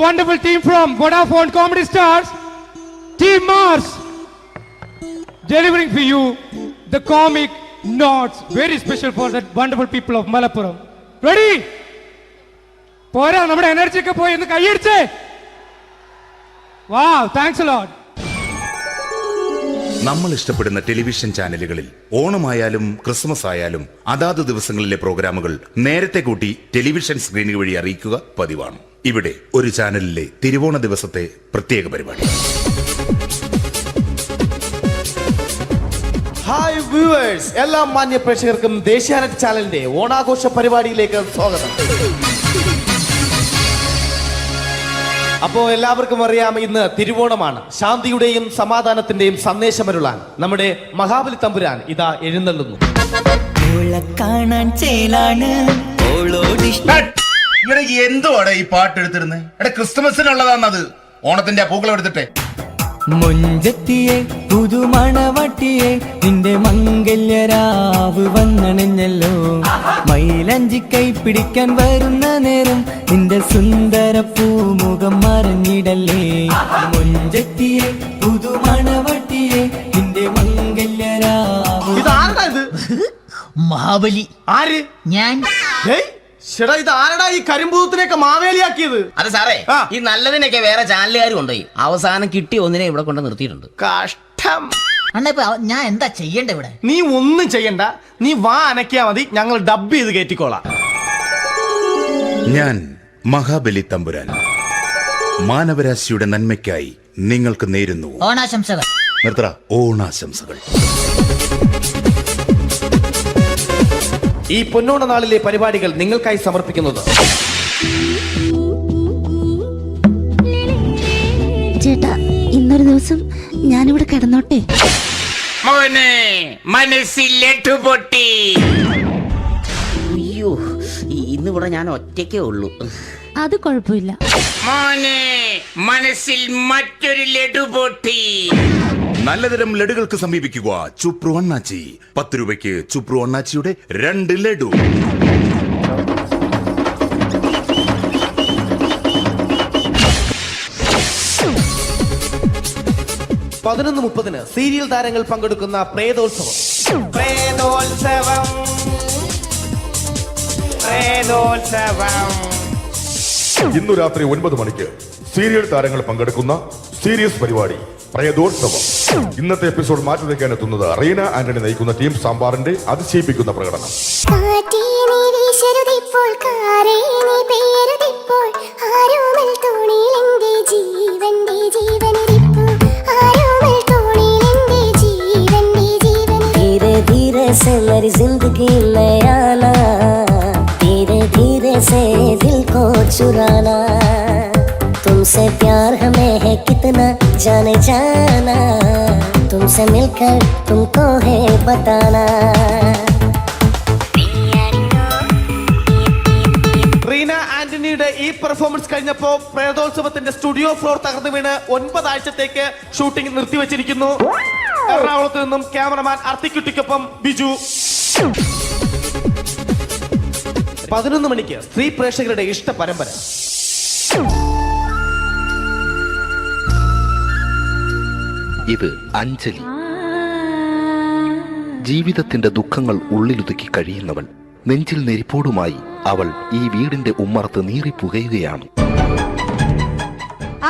S11: wonderful team from Vodafone Comedy Stars, Team Mars, delivering for you the comic notes, very special for the wonderful people of Malappuram. Ready? പോരാ, നമ്മുടെ എനർജി ഒക്കെ പോയി ഒന്ന് കൈയടിച്ചേ. Wow, thanks a lot.
S12: നമ്മൾ ഇഷ്ടപ്പെടുന്ന ടെലിവിഷൻ ചാനലുകളിൽ ഓണമായാലും ക്രിസ്മസ് ആയാലും അതാത് ദിവസങ്ങളിലെ പ്രോഗ്രാമുകൾ നേരത്തെ കൂട്ടി ടെലിവിഷൻ സ്ക്രീനുകൾ വഴി അറിയിക്കുക പതിവാണ്. ഇവിടെ ഒരു ചാനലിലെ തിരുവോണ ദിവസത്തെ പ്രത്യേക പരിപാടി.
S10: ഹായ് വ്യൂവേഴ്സ്, എല്ലാ മാന്യ പ്രേക്ഷകർക്കും ദേശീയാനെറ്റ് ചാനലിന്റെ ഓണാഘോഷ പരിപാടിയിലേക്ക് സ്വാഗതം. അപ്പോ എല്ലാവർക്കും അറിയാം, ഇന്ന് തിരുവോണമാണ്. ശാന്തിയുടെയും സമാധാനത്തിന്റെയും സന്ദേശമരുളാൻ നമ്മുടെ മഹാബലി തമ്പുരാൻ ഇതാ എഴുന്നള്ളുന്നു.
S12: എന്തുവാടാ ഈ പാട്ട് എടുത്തിരുന്നത്? എടാ, ക്രിസ്തുമസിനുള്ളതാണത്. ഓണത്തിന്റെ പൂക്കളം എടുത്തിട്ടെ.
S13: മുഞ്ചത്തിയെ പുതുമണവട്ടിയെ നിന്റെ മംഗല്യരാവ് വന്നണഞ്ഞല്ലോ. മൈലഞ്ചി കൈ പിടിക്കാൻ വരുന്ന നേരം നിന്റെ സുന്ദര പൂമുഖം മറഞ്ഞിടല്ലേ. മുഞ്ചത്തിയെ പുതുമണവട്ടിയെ നിന്റെ മംഗല്യരാവ്.
S10: ഇതാരടാ ഇത്?
S7: മഹാബലി.
S10: ആര്?
S7: ഞാൻ.
S10: ചേട്ടാ, ഇത് ആരടാ ഈ കരിമ്പൂത്തിനെയൊക്കെ മാവേലിയാക്കിയത്?
S7: അത് സാറേ, ഈ നല്ലതിനൊക്കെ വേറെ ചാനലുകാർ കൊണ്ടുപോയി അവസാനം കിട്ടി ഒന്നിനെ ഇവിടെ കൊണ്ട് നിർത്തിയിട്ടുണ്ട്.
S10: കഷ്ടം.
S7: അണ്ണ ഇപ്പൊ ഞാൻ എന്താ ചെയ്യണ്ട ഇവിടെ?
S10: നീ ഒന്നും ചെയ്യണ്ട, നീ വാ അനക്കിയാ മതി, ഞങ്ങൾ ഡബ് ചെയ്ത് കയറ്റിക്കോളാം.
S12: ഞാൻ മഹാബലി തമ്പുരാൻ മാനവരാശിയുടെ നന്മയ്ക്കായി നിങ്ങൾക്ക് നേരുന്നു
S7: ഓണാശംസകൾ.
S12: നിർത്തറ. ഓണാശംസകൾ.
S10: ഈ പൊന്നോണ നാളിലെ പരിപാടികൾ നിങ്ങൾക്കായി സമർപ്പിക്കുന്നത്
S4: ചേട്ടാ, ഇന്നൊരു ദിവസം ഞാനിവിടെ കിടന്നോട്ടെ.
S13: മനസ്സിലെട്ടുപൊട്ടി.
S7: അയ്യോ, ഇന്നിവിടെ ഞാൻ ഒറ്റയ്ക്കേ ഉള്ളൂ.
S4: അത് കുഴപ്പമില്ല.
S13: മോനെ, മനസ്സിൽ മറ്റൊരു ലഡു പൊട്ടി.
S12: നല്ലതരം ലഡുകൾക്ക് സമീപിക്കുക ചുപ്രു അണ്ണാച്ചി. 10 രൂപയ്ക്ക് ചുപ്രു അണ്ണാച്ചിയുടെ 2 ലഡു.
S10: (11:30) സീരിയൽ താരങ്ങൾ പങ്കെടുക്കുന്ന പ്രേതോത്സവം.
S9: ഇന്നു രാത്രി 9 മണിക്ക് സീരിയൽ താരങ്ങൾ പങ്കെടുക്കുന്ന സീരിയസ് പരിപാടി പ്രേതോത്സവം. ഇന്നത്തെ എപ്പിസോഡ് മാറ്റി വയ്ക്കാൻ എത്തുന്നത് റീന ആന്റണി നയിക്കുന്ന ടീം സാമ്പാറിന്റെ അതിശയിപ്പിക്കുന്ന പ്രകടനം.
S13: जिंदगी में आना, धीरे धीरे से दिल को चुराना, तुमसे प्यार हमें है कितना जाने जाना, तुमसे मिलकर तुमको है बताना.
S10: റീന ആന്റണിയുടെ ഈ പെർഫോമൻസ് കഴിഞ്ഞപ്പോ പ്രേതോത്സവത്തിന്റെ സ്റ്റുഡിയോ ഫ്ലോർ തകർന്നു വീണ് 9 ആഴ്ചത്തേക്ക് ഷൂട്ടിംഗ് നിർത്തിവെച്ചിരിക്കുന്നു. എറണാകുളത്ത് നിന്നും ക്യാമറമാൻ അർത്തിക്കുട്ടിക്കൊപ്പം ബിജു. 11 മണിക്ക് സ്ത്രീ പ്രേക്ഷകരുടെ ഇഷ്ട പരമ്പര.
S3: ഇത് അഞ്ജലി. ജീവിതത്തിന്റെ ദുഃഖങ്ങൾ ഉള്ളിലൊതുക്കി കഴിയുന്നവൾ. നെഞ്ചിൽ നെരിപ്പോടുമായി അവൾ ഈ വീടിന്റെ ഉമ്മറത്ത് നീറി പുകയുകയാണ്.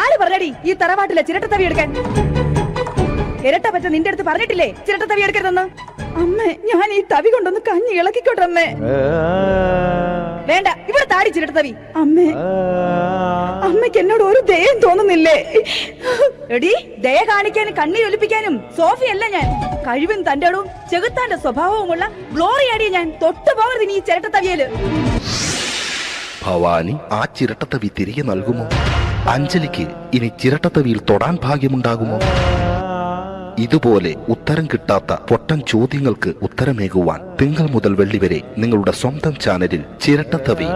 S4: ആര് പറഞ്ഞടി ഈ തറവാട്ടിലെ ചിരട്ടത്തവി എടുക്കാൻ? ഇരട്ട പറ്റ നിന്റെ അടുത്ത് പറഞ്ഞിട്ടില്ലേ ചിരട്ടത്തവി എടുക്കരുതെന്ന്? അമ്മേ, ഞാൻ ഈ തവി കൊണ്ടൊന്ന് കഞ്ഞി ഇളക്കിക്കോട്ടെ അമ്മേ. വേണ്ട, ഇവിടെ താടി ചിരട്ടത്തവി. അമ്മേ, അമ്മയ്ക്ക് എന്നോട് ഒരു ദയം തോന്നുന്നില്ലേ? എടി, ദയ കാണിക്കാനും കണ്ണീരൊലിപ്പിക്കാനും സോഫിയല്ല ഞാൻ. കഴിവും തന്റെ ഇടവും ചെകുത്താന്റെ സ്വഭാവവുമുള്ള ഗ്ലോറിയാടി ഞാൻ. തൊട്ടുപോകരുത് നീ ചിരട്ടത്തവിയല്.
S3: ഭവാനി ആ ചിരട്ടത്തവി തിരികെ നൽകുമോ? അഞ്ജലിക്ക് ഇനി ചിരട്ടത്തവിയിൽ തൊടാൻ ഭാഗ്യമുണ്ടാകുമോ? ഇതുപോലെ ഉത്തരം കിട്ടാത്ത പൊട്ടൻ ചോദ്യങ്ങൾക്ക് ഉത്തരമേകുവാൻ തിങ്കൾ മുതൽ വെള്ളി വരെ നിങ്ങളുടെ സ്വന്തം ചാനലിൽ ചിരട്ടത്തവി.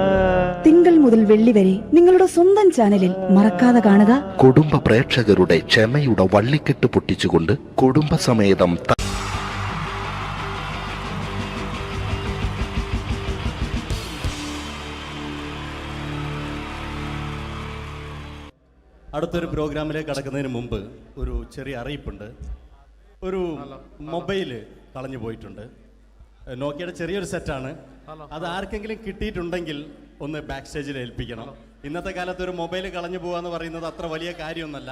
S4: തിങ്കൾ മുതൽ വെള്ളി വരെ നിങ്ങളുടെ സ്വന്തം ചാനലിൽ മറക്കാതെ കാണുക.
S3: കുടുംബ പ്രേക്ഷകരുടെ ക്ഷമയുടെ വള്ളിക്കെട്ട് പൊട്ടിച്ചുകൊണ്ട് കുടുംബസമേതം
S14: അടുത്തൊരു പ്രോഗ്രാമിലേക്ക് കടക്കുന്നതിന് മുമ്പ് ഒരു ചെറിയ അറിയിപ്പുണ്ട്. ഒരു മൊബൈല് കളഞ്ഞു പോയിട്ടുണ്ട്. നോക്കിയുടെ ചെറിയൊരു സെറ്റാണ്. അത് ആർക്കെങ്കിലും കിട്ടിയിട്ടുണ്ടെങ്കിൽ ഒന്ന് ബാക്ക് സ്റ്റേജിൽ ഏൽപ്പിക്കണം. ഇന്നത്തെ കാലത്ത് ഒരു മൊബൈൽ കളഞ്ഞു പോകാന്ന് പറയുന്നത് അത്ര വലിയ കാര്യമൊന്നുമല്ല.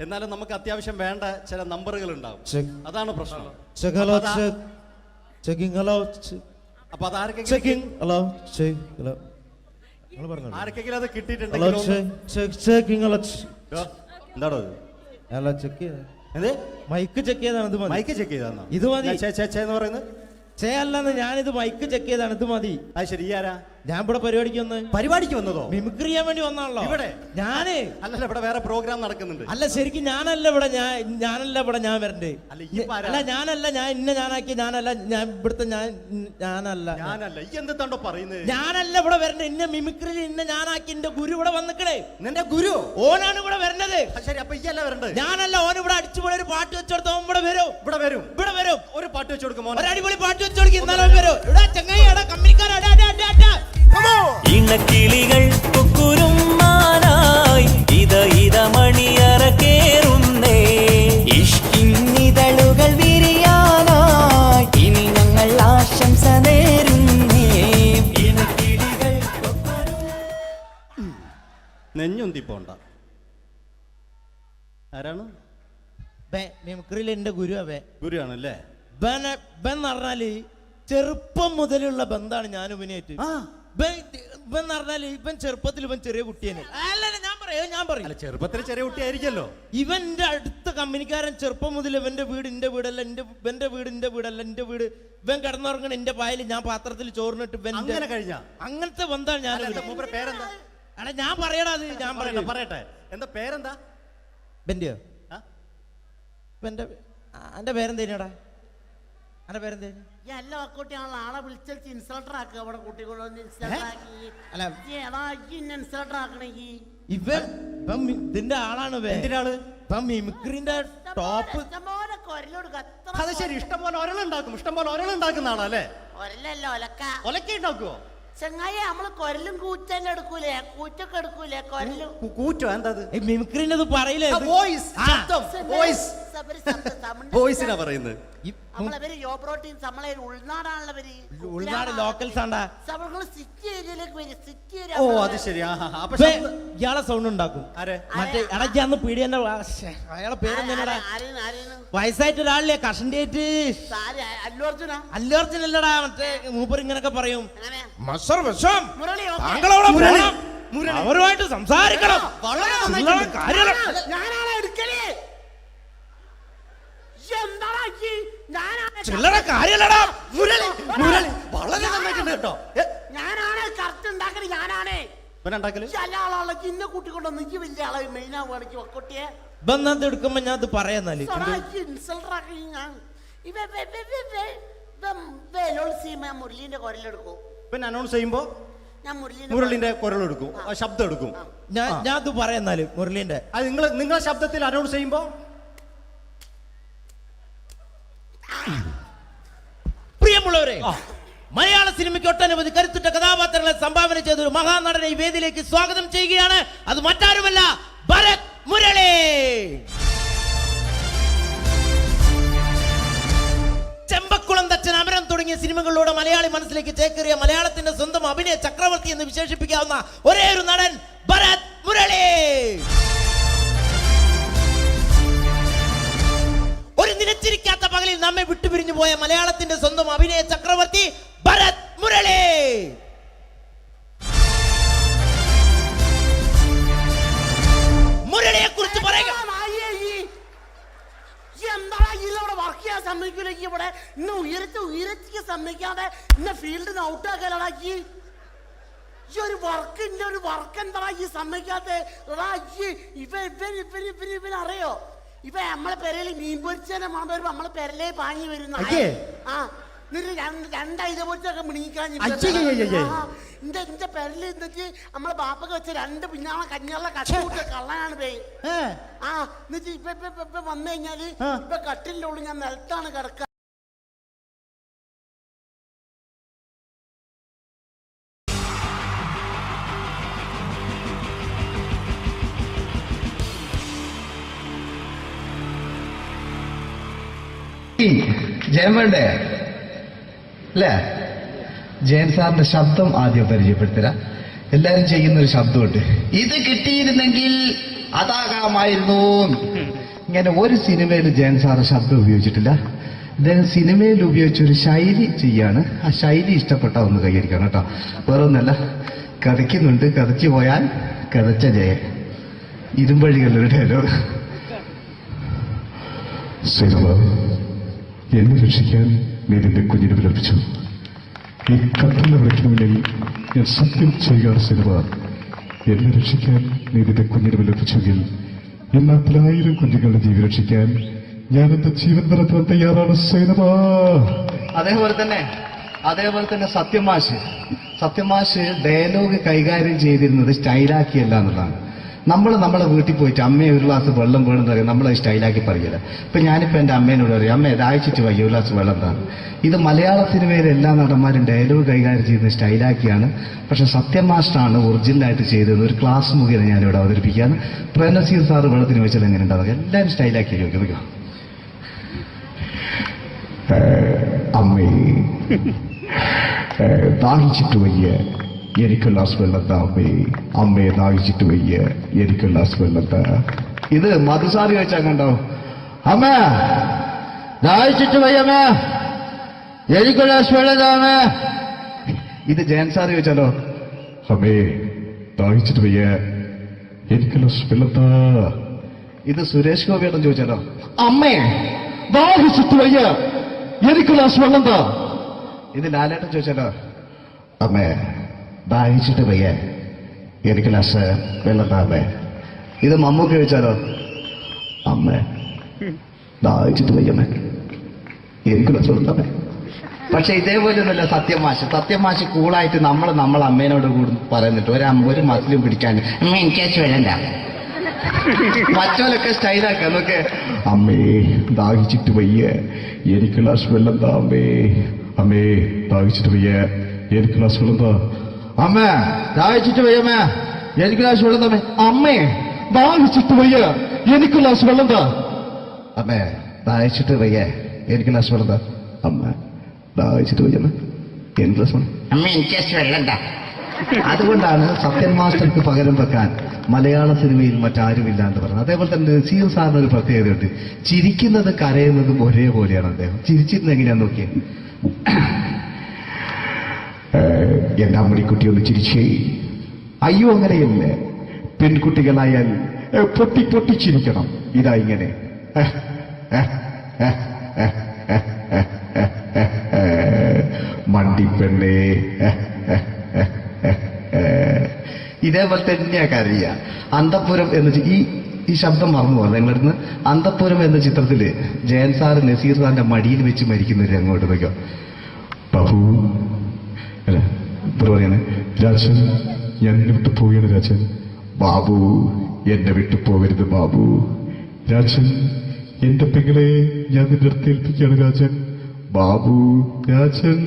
S14: എന്നാലും നമുക്ക് അത്യാവശ്യം വേണ്ട ചില നമ്പറുകൾ ഉണ്ടാവും. അതാണ് പ്രശ്നം. അപ്പൊ അത് ആർക്കെങ്കിലും അത് കിട്ടിയിട്ടുണ്ടെങ്കിൽ എന്താണോ
S15: മൈക്ക് ചെക്ക് ചെയ്താണ്.
S14: മൈക്ക് ചെക്ക് ചെയ്താണോ?
S15: ഇത് മതി.
S14: എന്ന് പറയുന്നത്
S15: അല്ലെന്ന് ഞാനിത് മൈക്ക് ചെക്ക് ചെയ്താണ്. ഇത് മതി.
S14: അത് ശരി. ആരാ?
S15: ഞാൻ ഇവിടെ പരിപാടിക്ക് വന്നതോ? മിമിക്രി ചെയ്യാൻ വേണ്ടി വന്നാണല്ലോ
S14: ഇവിടെ.
S15: ഞാന്
S14: അല്ലല്ല, ഇവിടെ വേറെ പ്രോഗ്രാം നടക്കുന്നുണ്ട്.
S15: അല്ല, ശരിക്കും ഞാനല്ല ഇവിടെ. ഞാൻ വരണ്ടേ? അല്ല, ഞാനാക്കി ഞാനല്ല. ഞാൻ ഇവിടുത്തെ ഞാനല്ല.
S14: ഈ എന്താണ്ടോ പറയുന്നത്?
S15: ഞാനല്ല ഇവിടെ വരണ്ടേ. ഇന്ന മിമിക്രി ഞാനാക്കി എന്റെ ഗുരു ഇവിടെ വന്നിക്കണേ.
S14: നിന്റെ ഗുരു
S15: ഓനാണ് ഇവിടെ വരണത്.
S14: ശരി, അപ്പൊ ഈ അല്ല വരണ്ടത്?
S15: ഞാനല്ല. ഓൻ ഇവിടെ അടിച്ചുപൊളി ഒരു പാട്ട് വെച്ചെടുത്ത ഇവിടെ വരും.
S14: ഒരു പാട്ട് വെച്ചു കൊടുക്കും.
S15: ഒരു അടിപൊളി പാട്ട് വെച്ചു കൊടുക്കും. ഇന്നാലും വരും. ഇവിടെ ചങ്ങായി കമ്പനിക്കാരാ.
S16: ഇണക്കിളികൾ കുക്കുരുമാനായി ഇത മണിയറ കേറുന്നേ. ഇഷ്കിന്നിതളുകൾ വിരിയാനായി ഇനി ഞങ്ങൾ ആശംസ നേരുന്നേ. ഇണക്കിളികൾ
S14: നെഞ്ഞുന്തി പോണ്ട. ആരാണ്?
S15: മിമിക്രിയിൽ എന്റെ
S14: ഗുരുവാണല്ലേ?
S15: ബൻ പറഞ്ഞാല് ചെറുപ്പം മുതലുള്ള ബന്ധാണ് ഞാൻ ഇവനായിട്ട്. ഇവൻ പറഞ്ഞാല് ഇവൻ ചെറുപ്പത്തിൽ ഇവൻ ചെറിയ കുട്ടിയാണ്. ഞാൻ പറയും
S14: ചെറുപ്പത്തിൽ ചെറിയ കുട്ടിയായിരിക്കല്ലോ.
S15: ഇവന്റെ അടുത്ത കമ്പനിക്കാരൻ ചെറുപ്പം മുതൽ ഇവന്റെ വീട് എന്റെ വീടല്ല, എന്റെ വീട് ഇവൻ കിടന്നുറങ്ങണ എന്റെ പായൽ ഞാൻ പാത്രത്തിൽ ചോറിനിട്ട് അങ്ങനത്തെ ബന്ധാണ് ഞാൻ.
S14: പേരെന്താ?
S15: എടാ ഞാൻ പറയടാ. അത് ഞാൻ
S14: പറയട്ടെ. എന്താ പേരെന്താ?
S15: ബെന്റിയോ? എന്റെ പേരെന്തേനാടാ? എന്റെ പേരെന്തേന്?
S7: എല്ലാ കുട്ടിയാണല്ലോ ആളെ വിളിച്ചു ഇൻസൾട്ടർ ആക്കുക. അവിടെ കുട്ടികളൊന്ന് ഇൻസൾട്ടർ ആക്കണെങ്കിൽ
S15: ഇതിന്റെ ആളാണ്. മിമിക്രിന്റെ ടോപ്പ്.
S14: അത് ശരി. ഇഷ്ടംപോലെ ഒരളുണ്ടാക്കുന്ന ആളല്ലേ?
S7: ഒരലല്ലോ
S14: ഒലക്ക ഉണ്ടാക്കുവോ?
S7: ചെങ്ങായി നമ്മള് കൊരലും കൂറ്റെല്ലാം എടുക്കൂലേ? കൂറ്റൊക്കെ എടുക്കൂലേ? കൊരലും
S14: കൂറ്റോ? എന്താ
S15: മിമിക്രിന്റെ പറയില്ലേ?
S14: വോയിസിനാ പറയുന്നത്.
S7: നമ്മളെ യോപ്രോട്ടീൻ നമ്മളെ ഉൾനാടാണല്ലോ.
S15: ഉൾനാട് ലോക്കൽസ് ആണ്ടാ.
S7: സിറ്റി ഏരിയയിലേക്ക് വരും. City area.
S14: ഓ അത് ശരി.
S15: ഇയാളെ സൗണ്ട് ഉണ്ടാക്കും. മറ്റേ ഇടയ്ക്കാന്ന് പീടിയന്റെ അയാളെ പേരെന്താ? വയസ്സായിട്ട് ഒരാളില്ലേ? കഷണ്ടിയായിട്ട്. അല്ലു അർജുൻ അല്ലടാ. മറ്റേ മൂപ്പർ ഇങ്ങനൊക്കെ പറയും. അവരുമായിട്ട് സംസാരിക്കണം. ചില്ലറ കാര്യല്ലടാ.
S14: വളരെ നന്നായിട്ടുണ്ട് കേട്ടോ.
S7: ഞാനാണ് കറക്റ്റ് ഉണ്ടാക്കല്. ഞാനാണ് ഇന്ന കൂട്ടിക്കൊണ്ടോ നീ വലിയ ആളെ മെയിൻ ആവുകയാണെങ്കിൽ ഒക്കൊട്ടിയെ
S15: ബന്ധം എടുക്കുമ്പോ ഞാൻ അത് പറയാന്നാല്
S7: മുരളീന്റെ കുരലെടുക്കും.
S14: പിന്നെ അനൗൺസ് ചെയ്യുമ്പോ മുരളിന്റെ കുരലെടുക്കും, ശബ്ദം എടുക്കും.
S15: ഞാൻ അത് പറയാന്നാല് മുരളീന്റെ
S14: നിങ്ങളെ ശബ്ദത്തിൽ അനൗൺസ് ചെയ്യുമ്പോ
S15: പ്രിയമുള്ളവരെ, മലയാള സിനിമയ്ക്ക് ഒട്ടനവധി കരുത്തുറ്റ കഥാപാത്രങ്ങളെ സംഭാവന ചെയ്ത ഒരു മഹാനടനെ ഈ വേദിയിലേക്ക് സ്വാഗതം ചെയ്യുകയാണ്. അത് മറ്റാരുമല്ല, ഭരത് മുരളി. ചെമ്പക്കുളം തച്ചൻ, അമരം തുടങ്ങിയ സിനിമകളിലൂടെ മലയാളി മനസ്സിലേക്ക് ചേക്കേറിയ മലയാളത്തിന്റെ സ്വന്തം അഭിനയ ചക്രവർത്തി എന്ന് വിശേഷിപ്പിക്കാവുന്ന ഒരേ ഒരു നടൻ ഭരത് മുരളി. ഒരു നിലച്ചിരിക്കാത്ത പകലിൽ നമ്മെ വിട്ടുപിരിഞ്ഞു പോയ മലയാളത്തിന്റെ സ്വന്തം അഭിനയ ചക്രവർത്തി ഭരത് മുരളി. മുരളിയെ കുറിച്ച് പറയുക.
S7: വർക്ക് ചെയ്യാൻ സമ്മതിക്കൂലേക്ക് ഇവിടെ ഇന്ന് ഉയരത്തിക്ക് സമ്മതിക്കാതെ ഇന്ന ഫീൽഡിൽ നിന്ന് ഔട്ടാക്കലാക്കി. ഈ ഒരു വർക്ക് എന്താ ഈ സമ്മതിക്കാത്ത? ഇവനറിയോ? ഇവ നമ്മളെ പെരയിൽ മീൻ പൊരിച്ചതിനെ മാമ്പ വരുമ്പോ നമ്മളെ പെരലേ പാഞ്ഞു വരുന്ന രണ്ടൈത പൊരിച്ചൊക്കെ മിണിക്കാൻ എന്റെ പെരല് എന്നിട്ട് നമ്മളെ ബാപ്പൊക്കെ വെച്ച രണ്ട് പിന്നാളെ കഞ്ഞാളെ കട്ടുകൂട്ടിയ കള്ളനാണ് പേ. എന്നിട്ട് ഇപ്പൊ വന്നു കഴിഞ്ഞാല് ഇപ്പൊ കട്ടിലിന്റെ ഉള്ളിൽ ഞാൻ നിലത്താണ് കിടക്കുക.
S8: ജയൻ വേണ്ടേ അല്ലേ? ജയൻ സാറിന്റെ ശബ്ദം ആദ്യം പരിചയപ്പെടുത്തരാ. എല്ലാരും ചെയ്യുന്ന ഒരു ശബ്ദമുണ്ട്, ഇത് കിട്ടിയിരുന്നെങ്കിൽ അതാകാമായിരുന്നു. ഇങ്ങനെ ഒരു സിനിമയിൽ ജയൻ സാറ് ശബ്ദം ഉപയോഗിച്ചിട്ടില്ല. അദ്ദേഹം സിനിമയിൽ ഉപയോഗിച്ച ഒരു ശൈലി ചെയ്യാണ്. ആ ശൈലി ഇഷ്ടപ്പെട്ട ഒന്ന് കൈകരിക്കണം കേട്ടോ. വേറെ ഒന്നല്ല, കഥയ്ക്കുന്നുണ്ട്, കഥച്ചു പോയാൽ കഥച്ച ജയൻ. ഇരുമ്പഴികളുടെ ഡയലോഗ്.
S9: സൈനബ, എന്നെ രക്ഷിക്കാൻ നീ നിന്റെ കുഞ്ഞിനെ വിലപിച്ചു. ഈ കത്തുന്ന വിളക്കിന് മുന്നിൽ ഞാൻ സത്യം ചെയ്യുകയാണ് സൈനബ. എന്നെ രക്ഷിക്കാൻ നീ നിന്റെ കുഞ്ഞിനെ വിലപിച്ചെങ്കിൽ ഈ 40,000 കുഞ്ഞുങ്ങളുടെ ജീവൻ രക്ഷിക്കാൻ ഞാൻ എന്റെ ജീവൻ നടത്താൻ തയ്യാറാണ് സൈനബ.
S8: അതേപോലെ തന്നെ സത്യമാഷ് ഡയലോഗ് കൈകാര്യം ചെയ്തിരുന്നത് സ്റ്റൈലാക്കിയല്ല എന്നുള്ളതാണ്. നമ്മളെ വീട്ടിൽ പോയിട്ട് അമ്മയെ ഒരു ഗ്ലാസ് വെള്ളം വേണമെന്ന് പറയും, നമ്മളത് സ്റ്റൈലാക്കി പറയില്ല. ഇപ്പൊ ഞാനിപ്പോ എന്റെ അമ്മേനോട് പറയും, അമ്മ ദാഹിച്ചിട്ട് വയ്യ ഒരു ഗ്ലാസ് വെള്ളം എന്താണ്. ഇത് മലയാള സിനിമയിലെ എല്ലാ നടന്മാരും ഡയലോഗ് കൈകാര്യം ചെയ്യുന്നത് സ്റ്റൈലാക്കിയാണ്. പക്ഷെ സത്യമാഷ്ടാണ് ഒറിജിനലായിട്ട് ചെയ്തത്. ഒരു ക്ലാസ് മുഖേന ഞാനിവിടെ അവതരിപ്പിക്കുകയാണ്. പ്രേംനസീർ സാറ് വെള്ളത്തിന് വെച്ചാൽ എങ്ങനെ ഉണ്ടാവുക? എല്ലാവരും സ്റ്റൈലാക്കി ചോദിക്കും.
S9: അമ്മേ, ദാഹിച്ചിട്ട് വയ്യ, എനിക്ക് ഗ്ലാസ് വെള്ളം താ അമ്മേ. അമ്മയെ ദാഹിച്ചിട്ട് വയ്യ, എനിക്ക് ഗ്ലാസ് വെള്ളം താ.
S8: ഇത് മധുസാറി ചോദിച്ചാൽ കണ്ടോ, അമ്മ ദാഹിച്ചിട്ട് വയ്യമ്മ, എനിക്ക് ഗ്ലാസ് വെള്ളം താ അമ്മ. ഇത് ജയൻ സാറി ചോദിച്ചാലോ,
S9: അമ്മേ ദാഹിച്ചിട്ട് വയ്യ, എനിക്ക് ഗ്ലാസ് വെള്ളം താ.
S8: ഇത് സുരേഷ് ഗോപിയോടും ചോദിച്ചാലോ,
S9: അമ്മേ ദാഹിച്ചിട്ട് വയ്യ, എനിക്ക് ഗ്ലാസ് വെള്ളം താ.
S8: ഇത് ലാലേട്ടൻ ചോദിച്ചാലോ, അമ്മേ ദാഹിച്ചിട്ട് വയ്യ, എനിക്ക് ഗ്ലാസ് വെള്ളം താ അമ്മേ. ഇത് മമ്മൂക്ക് ചോദിച്ചാലോ, അമ്മേ ദാഹിച്ചിട്ട് വയ്യമ്മേ, എനിക്ക് ഗ്ലാസ് വെള്ളം താ അമ്മേ. പക്ഷെ ഇതേപോലെ ഒന്നുമല്ല സത്യമാഷ് കൂളായിട്ട് നമ്മളെ അമ്മേനോട് കൂടി പറയുന്നിട്ട് ഒരു മസിലും പിടിക്കാൻ അമ്മ എനിക്ക് വേണ്ട. മറ്റോലൊക്കെ സ്റ്റൈലാക്കാം നോക്കെ.
S9: അമ്മേ ദാഹിച്ചിട്ട് വയ്യ, എനിക്ക് ഗ്ലാസ് വെള്ളം താ അമ്മേ. അമ്മേ ദാഹിച്ചിട്ട് വയ്യ, എനിക്ക് ഗ്ലാസ് വെള്ളം താ.
S8: അമ്മ ദാഹിച്ചിട്ട് വയ്യമ്മ, എനിക്ക് ഗ്ലാസ് വെള്ളം താ.
S9: അമ്മേ ദാഹിച്ചിട്ട് വയ്യ, എനിക്ക് ഗ്ലാസ് വെള്ളം താ.
S8: അമ്മേ ദാഹിച്ചിട്ട് വയ്യ, എനിക്ക് ഗ്ലാസ് വെള്ളം താ.
S9: അമ്മ ദാഹിച്ചിട്ട് വയ്യമ്മ, എനിക്ക് ഗ്ലാസ് വെള്ളം.
S8: അമ്മ എനിക്ക് വെള്ളം താ. അതുകൊണ്ടാണ് സത്യൻ മാസ്റ്റർക്ക് പകരം വെക്കാൻ മലയാള സിനിമയിൽ മറ്റാരുമില്ല എന്ന് പറഞ്ഞത്. അതേപോലെ തന്നെ നസീർ സാറിന് ഒരു പ്രത്യേകതയുണ്ട്, ചിരിക്കുന്നത് കരയുന്നതും ഒരേപോലെയാണ്. അദ്ദേഹം ചിരിച്ചിരുന്നത് എങ്ങനെയാന്ന് നോക്കിയേ.
S9: എന്റെ അമ്മണിക്കുട്ടി ഒന്ന് ചിരിച്ചേ.
S8: അയ്യോ അങ്ങനെയല്ല,
S9: പെൺകുട്ടികളായാൽ പൊട്ടി പൊട്ടി ചിരിക്കണം. ഇതാ ഇങ്ങനെ മണ്ടിപ്പെണ്ണേ.
S8: ഇതേപോലെ തന്നെയാ കരയ. അന്തപ്പുരം എന്ന ഈ ശബ്ദം മറന്നു പോകുന്നത് നിങ്ങളടുന്ന്. അന്തപ്പുരം എന്ന ചിത്രത്തില് ജയൻ സാറ് നസീർ സാറിന്റെ മടിയിൽ വെച്ച് മരിക്കുന്ന ഒരു അങ്ങോട്ട് നോക്കിയോ.
S9: ബാബു അല്ല പറയാണ്, രാജൻ ഞാൻ എന്നെ വിട്ടു പോവുകയാണ് രാജൻ. ബാബു എന്നെ വിട്ടു പോകരുത് ബാബു. രാജൻ എന്റെ പെങ്ങളെ ഞാൻ നിന്റെ അടുത്ത് ഏൽപ്പിക്കുകയാണ് രാജൻ. ബാബു രാജൻ.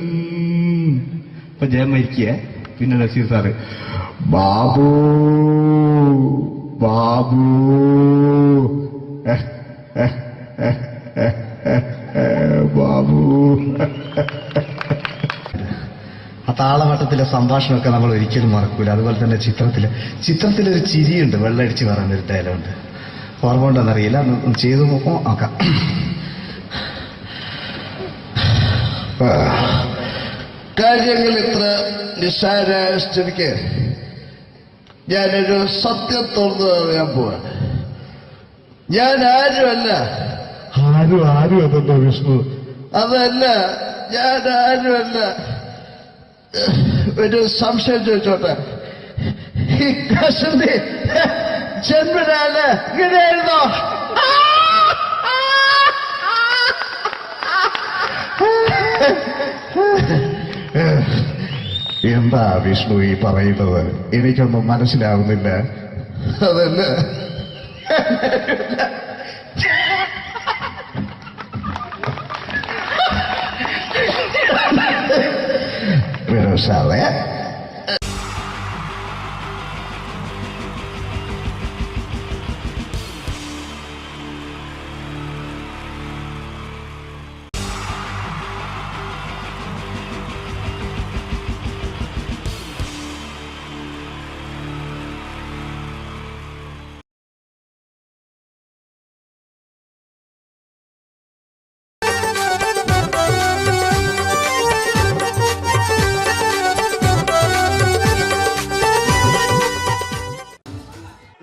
S8: ഇപ്പൊ ജയൻ മരിക്കുക, പിന്നെ നസീർ സാറ്
S9: ബാബു ബാബു ബാബു.
S8: ആ താളവട്ടത്തിലെ സംഭാഷണമൊക്കെ നമ്മൾ ഒരിക്കലും മറക്കൂല. അതുപോലെ തന്നെ ചിത്രത്തിലൊരു ചിരിയുണ്ട്, വെള്ളടിച്ച് പറയുന്നൊരു ഡയലോഗുണ്ട്. ഓർമ്മ ഉണ്ടെന്നറിയില്ല, ഒന്ന് ചെയ്തു നോക്കാം. കാര്യങ്ങൾ ഇത്ര നിസ്സാരമായ സ്ഥിതിക്ക് ഞാനൊരു സത്യം തുറന്നു പറയാൻ പോവാ. ഞാൻ ആരുമല്ല.
S9: ആരും അതെന്താ വിഷ്ണു?
S8: അതല്ല, ഞാൻ ആരുമല്ല. ഒരു സംശയം ചോദിച്ചോട്ടെ, ഈ കസന്തി ജന്മനാണ് ഇങ്ങനെയായിരുന്നോ?
S9: എന്താ വിഷ്ണു ഈ പറയുന്നത്? എനിക്കൊന്നും മനസ്സിലാവുന്നില്ല.
S8: അതല്ല,
S9: സാറേ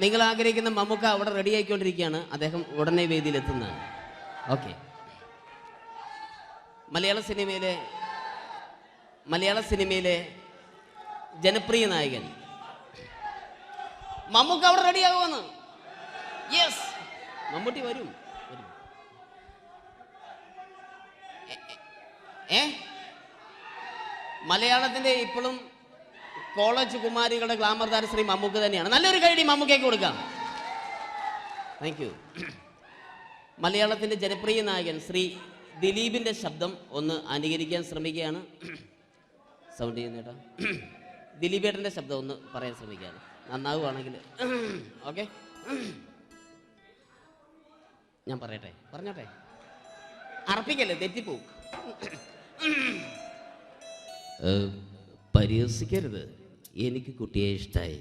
S17: നിങ്ങൾ ആഗ്രഹിക്കുന്ന മമ്മൂക്ക അവിടെ റെഡി ആയിക്കൊണ്ടിരിക്കുകയാണ്. അദ്ദേഹം ഉടനെ വേദിയിൽ എത്തുന്നതാണ്. ഓക്കെ. മലയാള സിനിമയിലെ ജനപ്രിയ നായകൻ മമ്മൂക്ക അവിടെ റെഡിയാകുമെന്ന്. യെസ്, മമ്മൂട്ടി വരും. മലയാളത്തിന്റെ ഇപ്പോഴും കോളേജ് കുമാരികളുടെ ഗ്ലാമർ താരം ശ്രീ മമ്മൂക്ക തന്നെയാണ്. നല്ലൊരു കൈഡി മമ്മൂക്കയ്ക്ക് കൊടുക്കാം. Thank you. മലയാളത്തിന്റെ ജനപ്രിയ നായകൻ ശ്രീ ദിലീപിന്റെ ശബ്ദം ഒന്ന് അനുകരിക്കാൻ ശ്രമിക്കുകയാണ്. സൗണ്ട് ചെയ്യുന്നേട്ടാ. ദിലീപേട്ടന്റെ ശബ്ദം ഒന്ന് പറയാൻ ശ്രമിക്കുകയാണ്. നന്നാവുകയാണെങ്കിൽ ഓക്കെ. ഞാൻ പറഞ്ഞോട്ടെ. അർപ്പിക്കല്ലേ, തെറ്റിപ്പോവും. പരിഹസിക്കരുത്. എനിക്ക് കുട്ടിയെ ഇഷ്ടമായി,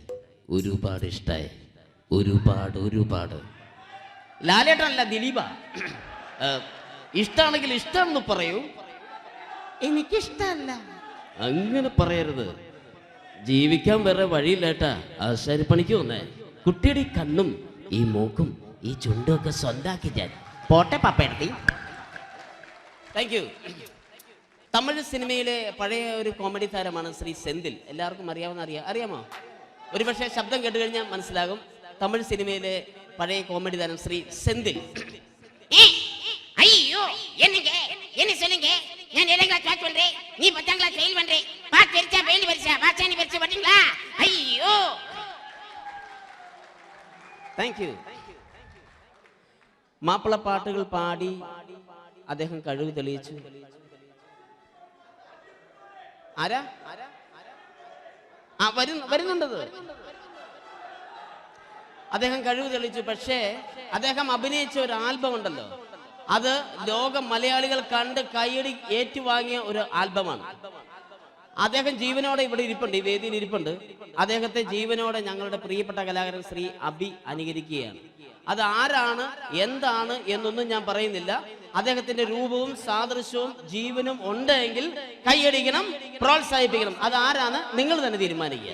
S17: ഒരുപാട് ഇഷ്ടമായി, ഒരുപാട്. ലാലേട്ടനല്ല, ദിലീപ. ഇഷ്ടമാണെങ്കിൽ ഇഷ്ടമെന്ന് പറയൂ, എനിക്കിഷ്ടമല്ല അങ്ങനെ പറയരുത്. ജീവിക്കാൻ വേറെ വഴിയില്ലേട്ടാ. ആശാരിപ്പണിക്ക് വന്നേ. കുട്ടിയുടെ ഈ കണ്ണും ഈ മൂക്കും ഈ ചുണ്ടും ഒക്കെ സ്വന്താക്കി ഞാൻ പോട്ടെ പപ്പയെടുത്തി. Thank you. തമിഴ് സിനിമയിലെ പഴയ ഒരു കോമഡി താരമാണ് ശ്രീ സെന്തിൽ. എല്ലാവർക്കും അറിയാമോ? ഒരുപക്ഷെ ശബ്ദം കേട്ട് കഴിഞ്ഞാൽ മനസ്സിലാകും. തമിഴ് സിനിമയിലെ പഴയ കോമഡി താരം ശ്രീ സെന്തിൽ.
S18: ஐயோ என்னங்க என்ன சொல்லுங்க நான் 7th கிளாஸ் பாஸ் பண்றேன் நீ 10th கிளாஸ் ஃபெயில் பண்றே பாஸ் தெரிச்சா ஃபெயில் பரிசா பாஸ் நீ பரிசா பண்ணீங்களா ஐயோ
S17: താങ്ക് യു. മാപ്പിള പാട്ടുകൾ പാടി അദ്ദേഹം കഴിവ് തെളിയിച്ചു. ആരാ വരുന്നുണ്ടത്. അദ്ദേഹം കഴിവ് തെളിയിച്ചു. പക്ഷേ അദ്ദേഹം അഭിനയിച്ച ഒരു ആൽബം ഉണ്ടല്ലോ, അത് ലോക മലയാളികൾ കണ്ട് കൈയടി ഏറ്റുവാങ്ങിയ ഒരു ആൽബമാണ്. അദ്ദേഹം ജീവനോടെ ഇവിടെ ഇരിപ്പുണ്ട്, ഈ വേദിയിൽ ഇരിപ്പുണ്ട്. അദ്ദേഹത്തെ ജീവനോടെ ഞങ്ങളുടെ പ്രിയപ്പെട്ട കലാകാരൻ ശ്രീ അബി അനുകരിക്കുകയാണ്. അത് ആരാണ് എന്താണ് എന്നൊന്നും ഞാൻ പറയുന്നില്ല. അദ്ദേഹത്തിന്റെ രൂപവും സാദൃശ്യവും ജീവനും ഉണ്ടെങ്കിൽ കൈയടിക്കണം, പ്രോത്സാഹിപ്പിക്കണം. അത് ആരാണ് നിങ്ങൾ തന്നെ തീരുമാനിക്കുക.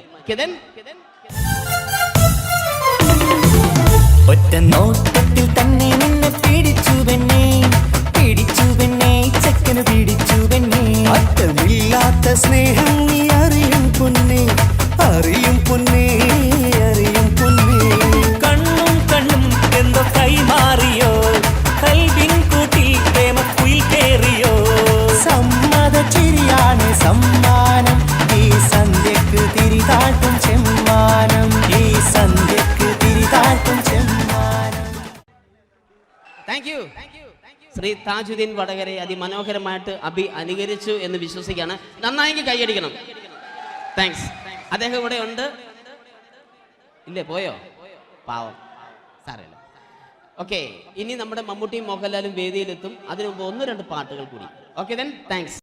S16: ഒറ്റ നോട്ടത്തിൽ തന്നെ നിന്നെ പിടിച്ചു പെണ്ണേ ചക്കന് പിടിച്ചു പെണ്ണേ. അറ്റമില്ലാത്ത സ്നേഹം നീ അറിയും പൊന്നേ കണ്ണും എന്തോ കൈമാറിയോ കൽവിൻ കൂട്ടിൽ പ്രേമക്കുയിൽ കേറിയോ. സമ്മത ചിരിയാണ് സമ്മാനം ഈ സന്ധ്യക്ക് തിരിതാട്ടും ചെമ്മാനം
S17: താങ്ക് യു. ശ്രീ താജുദ്ദീൻ വടകരെ അതിമനോഹരമായിട്ട് അബി അനുകരിച്ചു എന്ന് വിശ്വസിക്കുകയാണ്. നന്നായെങ്കിൽ കൈയടിക്കണം. താങ്ക്സ്. അദ്ദേഹം ഇവിടെ ഉണ്ട്. ഇല്ലേ, പോയോ? പാവം, സാരമില്ല. ഓക്കെ, ഇനി നമ്മുടെ മമ്മൂട്ടിയും മോഹൻലാലും വേദിയിലെത്തും. അതിനു മുമ്പ് 1-2 പാട്ടുകൾ കൂടി. Okay then, thanks.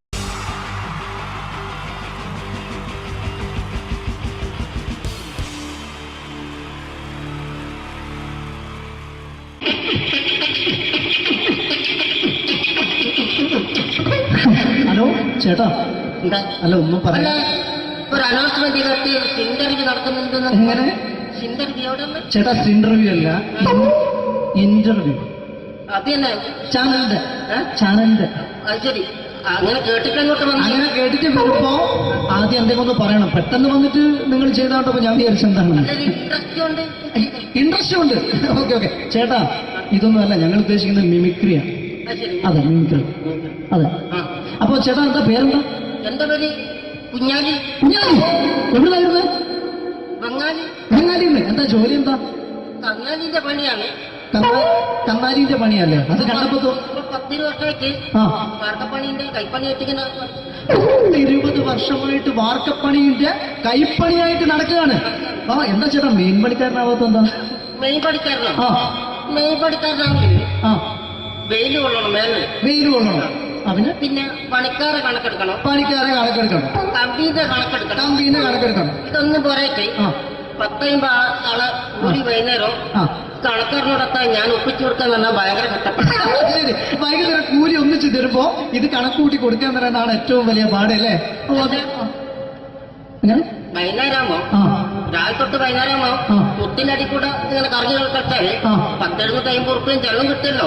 S8: ഹലോ ചേട്ടാ, അല്ല ഒന്നും പറയാ.
S18: ഒരു അനൗൺസ്മെന്റ് ഇന്റർവ്യൂ നടത്തുന്നുണ്ടെന്ന്.
S8: എങ്ങനെ ചേട്ടാ? ഇന്റർവ്യൂ അല്ല, ഇന്റർവ്യൂ.
S18: അത് തന്നെ
S8: ചാനലിന്റെ.
S18: ശരി, അങ്ങനെ കേട്ടിട്ട്
S8: അങ്ങനെ കേട്ടിട്ട് വരുമ്പോ ആദ്യം എന്തെങ്കിലും ഒന്ന് പറയണം. പെട്ടെന്ന് വന്നിട്ട് നിങ്ങൾ ചെയ്താണ്ടപ്പോ ഞാൻ വിചാരിച്ചു എന്താണ് ഇൻട്രസ്റ്റ് ഉണ്ട്. ഓക്കെ ചേട്ടാ, ഇതൊന്നും അല്ല ഞങ്ങൾ ഉദ്ദേശിക്കുന്നത് മിമിക്രിയാണ്. അതെ, മിമിക്രി. അതെ. അപ്പൊ ചേട്ടാ എന്താ പേരെന്താ?
S18: എന്റെ പേര് കുഞ്ഞാലി.
S8: എവിടെയായിരുന്നു? ബംഗാളിന്ന്. എന്താ ജോലി? എന്താ?
S18: കന്നാലിന്റെ പണിയാണ്.
S8: കന്നാലിന്റെ പണിയല്ലേ? അത് കണ്ടപ്പോ
S18: 10 വർഷമായിട്ട് വാർക്കപ്പണിന്റെ കൈപ്പണിയായിട്ട്
S8: 20 വർഷമായിട്ട് വാർക്കപ്പണിന്റെ കൈപ്പണിയായിട്ട് നടക്കുകയാണ്. എന്താ ചേട്ടാ മെയിൻ പണിക്കാരനാവാത്ത? എന്താ
S18: മെയിൻ പണിക്കാരനാണെങ്കിൽ വെയിൽ കൊള്ളണം.
S8: വെയിൽ കൊള്ളണം.
S18: പിന്നെ പണിക്കാരെ കണക്കെടുക്കണം.
S8: കമ്പീന്റെ കണക്കെടുക്കണം.
S18: ഇതൊന്നും പോരായിട്ട് 10-50 ആളെ കൂടി വൈകുന്നേരം കണക്കാരനോടൊത്താൻ ഞാൻ ഒപ്പിച്ചു കൊടുക്കാൻ പറഞ്ഞാൽ ഭയങ്കര കഷ്ടപ്പെട്ടു.
S8: വൈകുന്നേരം കൂലി ഒന്നിച്ചു തരുമ്പോ ഇത് കണക്ക് കൂട്ടി കൊടുക്കാൻ പറയുന്നതാണ് ഏറ്റവും വലിയ പാടല്ലേ?
S18: വൈകുന്നേരമാകുമ്പോ രാവിലെ തൊട്ട് വൈകുന്നേരം കുത്തിന്റെ അടി കൂടെ ഇങ്ങനെ കറങ്ങി കളിച്ചാല് 10-750 റുപ്യയും ചെലവും കിട്ടുമല്ലോ.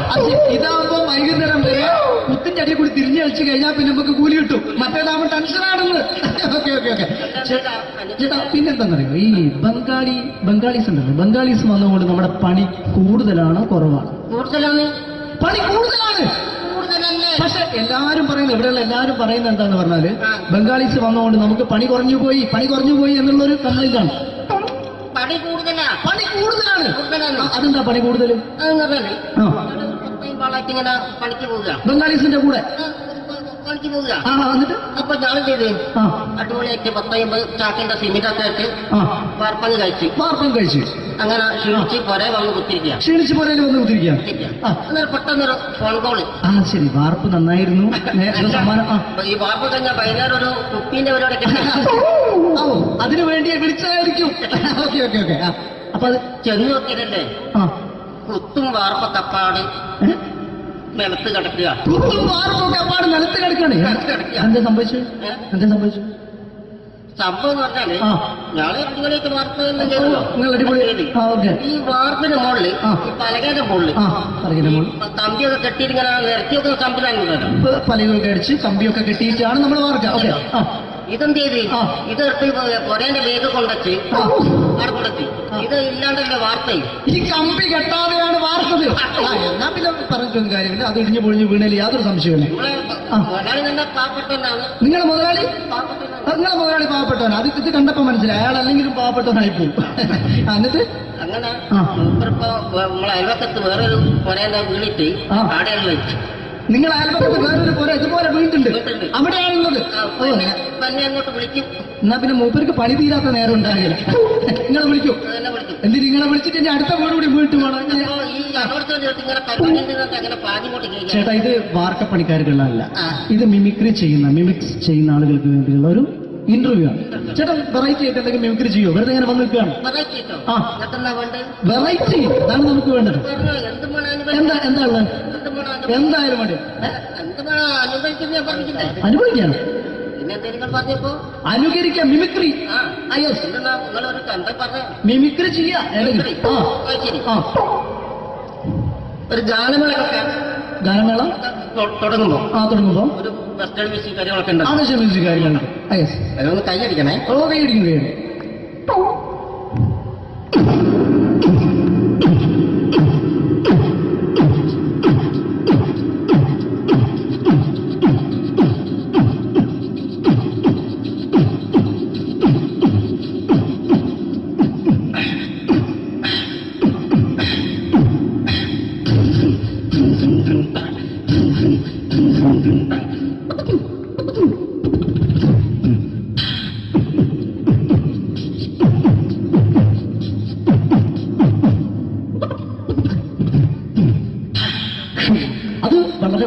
S8: ഇതാവുമ്പോ വൈകുന്നേരം വരെ കുത്തിന്റെ അടി കൂടി തിരിഞ്ഞു കളിച്ചു കഴിഞ്ഞാൽ പിന്നെ നമുക്ക് കൂലി കിട്ടും. മറ്റേതാവുമ്പോ ടെൻഷനാണെന്ന്. ഓക്കെ ഓക്കെ ഓക്കെ ചേട്ടാ, പിന്നെന്താണെന്നറിയോ, ഈ ബംഗാളീസ് ഉണ്ടല്ലോ, ബംഗാളീസ് വന്നുകൊണ്ട് നമ്മുടെ പണി കൂടുതലാണ് കുറവാണ്?
S18: കൂടുതലാണ്.
S8: പണി കൂടുതലാണ്. പക്ഷെ എല്ലാരും പറയുന്നത്, ഇവിടെയുള്ള എല്ലാരും പറയുന്നത് എന്താന്ന് പറഞ്ഞാല് ബംഗാളീസ് വന്നുകൊണ്ട് നമുക്ക് പണി കുറഞ്ഞു പോയി എന്നുള്ളൊരു കംപ്ലൈന്റ് ആണ്.
S18: പണി കൂടുതലാണ്.
S8: അതെന്താ പണി കൂടുതൽ?
S18: ഇങ്ങനെ പണിക്ക് പോവുക
S8: ബംഗാളീസിന്റെ കൂടെ
S18: പണിക്ക് പോവുക.
S8: എന്നിട്ട്
S18: അപ്പൊ ഞാൻ ചെയ്ത് അടിപൊളിയായിട്ട് 10-50 ചാക്കിന്റെ സിമെന്റ് ഒക്കെ ആയിട്ട് വാർപ്പം കഴിച്ച് അങ്ങനെ ക്ഷീണിച്ച് പുറേ വന്ന് കുത്തിരിക്കുക. അന്നേരം പെട്ടെന്നൊരു ഫോൺ കോള്.
S8: ശരി, വാർപ്പ് നന്നായിരുന്നു.
S18: ഈ വാർപ്പ് കഴിഞ്ഞാൽ വൈകുന്നേരം ഒരു കുപ്പീന്റെ പരിപാടി
S8: അതിനു വേണ്ടിയാ വിളിച്ചതായിരിക്കും. Okay okay okay. അപ്പൊ അത്
S18: ചെന്ന് നോക്കിയതല്ലേ, കുത്തും വാർപ്പൊക്കെ അപ്പാട് നിലത്ത് കിടക്കുക.
S8: നിലത്ത് കിടക്കാണ്. എന്താ സംഭവിച്ചു?
S18: സംഭവം എന്ന് പറഞ്ഞാല് ഞാള് അടിപൊളിയായിട്ട് വാർപ്പ് ഈ വാർപ്പിന്റെ മുകളില് ഈ പലകയുടെ മുകളില് കമ്പിയൊക്കെ കെട്ടിയിട്ട് ഇങ്ങനെ നിരത്തി വെക്കുന്ന സംവിധാനം,
S8: പലകൊക്കെ അടിച്ച് കമ്പിയൊക്കെ കെട്ടിയിട്ടാണ് നമ്മൾ വാർക്കുക.
S18: ഇതെന്ത് ചെയ്ത് ഇതെടുത്ത് കൊറേന്റെ വേഗം കൊണ്ടച്ച് അവിടെ കൊണ്ടെത്തി. ഇത് ഇല്ലാണ്ടല്ലേ വാർത്തയും.
S8: ഈ കമ്പി കെട്ടാതെയാണ് വാർത്തത്. എന്നാ പിന്നെ പറഞ്ഞിട്ടൊന്നും കാര്യമില്ല. അത് ഇടിഞ്ഞു പൊളിഞ്ഞു വീണേല് യാതൊരു സംശയമില്ല.
S18: മുതലാളി തന്നെ പാവപ്പെട്ടവനാണ്.
S8: നിങ്ങളെ മുതലാളി പാവപ്പെട്ടവനാണ്. അത് ഇത് കണ്ടപ്പോ മനസ്സിലായി. അയാൾ അല്ലെങ്കിലും പാവപ്പെട്ടവനായിപ്പോവും. എന്നിട്ട്
S18: അങ്ങനെ മൂപ്പറിപ്പോ നമ്മളെ അയൽവക്കത്ത് വേറൊരു കൊറേന്റെ വീണിട്ട് ആടെയാണ് വെച്ചു.
S8: നിങ്ങൾ അയൽപക്കത്ത് വേറൊരു പോലെ ഇതുപോലെ വീട്ടുണ്ട്, അവിടെയാണുള്ളത്.
S18: തന്നെ അങ്ങോട്ട് വിളിക്കും.
S8: എന്നാ പിന്നെ മൂപ്പർക്ക് പണി തീരാത്ത നേരം ഉണ്ടാകില്ല. നിങ്ങളെ വിളിക്കും. എന്നിട്ട് നിങ്ങളെ വിളിച്ചിട്ട് എന്റെ അടുത്ത വീട് കൂടി വീട്ടു പോകണം. ചേട്ടാ, ഇത് വാർക്കപ്പണിക്കാർക്കുള്ളതല്ല. ഇത് മിമിക്സ് ചെയ്യുന്ന ആളുകൾക്ക് വേണ്ടിയുള്ള ഒരു ഇന്റർവ്യൂ ആണ്. ചേട്ടാ, വെറൈറ്റി ആയിട്ട് എന്തെങ്കിലും മിമിക്രി ചെയ്യോ? വെറുതെ ഇങ്ങനെ വന്ന് നിൽക്കുകയാണ്. വെറൈറ്റി അതാണ് നമുക്ക് വേണ്ടത്. എന്താ ഉള്ളത്? എന്തായാലും വേണ്ടി അനുഭവിക്കാണ്. അനുകരിക്കാം. മിമിക്രി മിമിക്രി ചെയ്യാ.
S18: ഒരു ഗാനമേള തുടങ്ങുമ്പോ ഒരു വെസ്റ്റേൺ മ്യൂസിക് കാര്യങ്ങളൊക്കെ ഉണ്ട്. അതൊന്ന് കൈയടിക്കണേ.
S8: കൈയടിക്കുന്നു.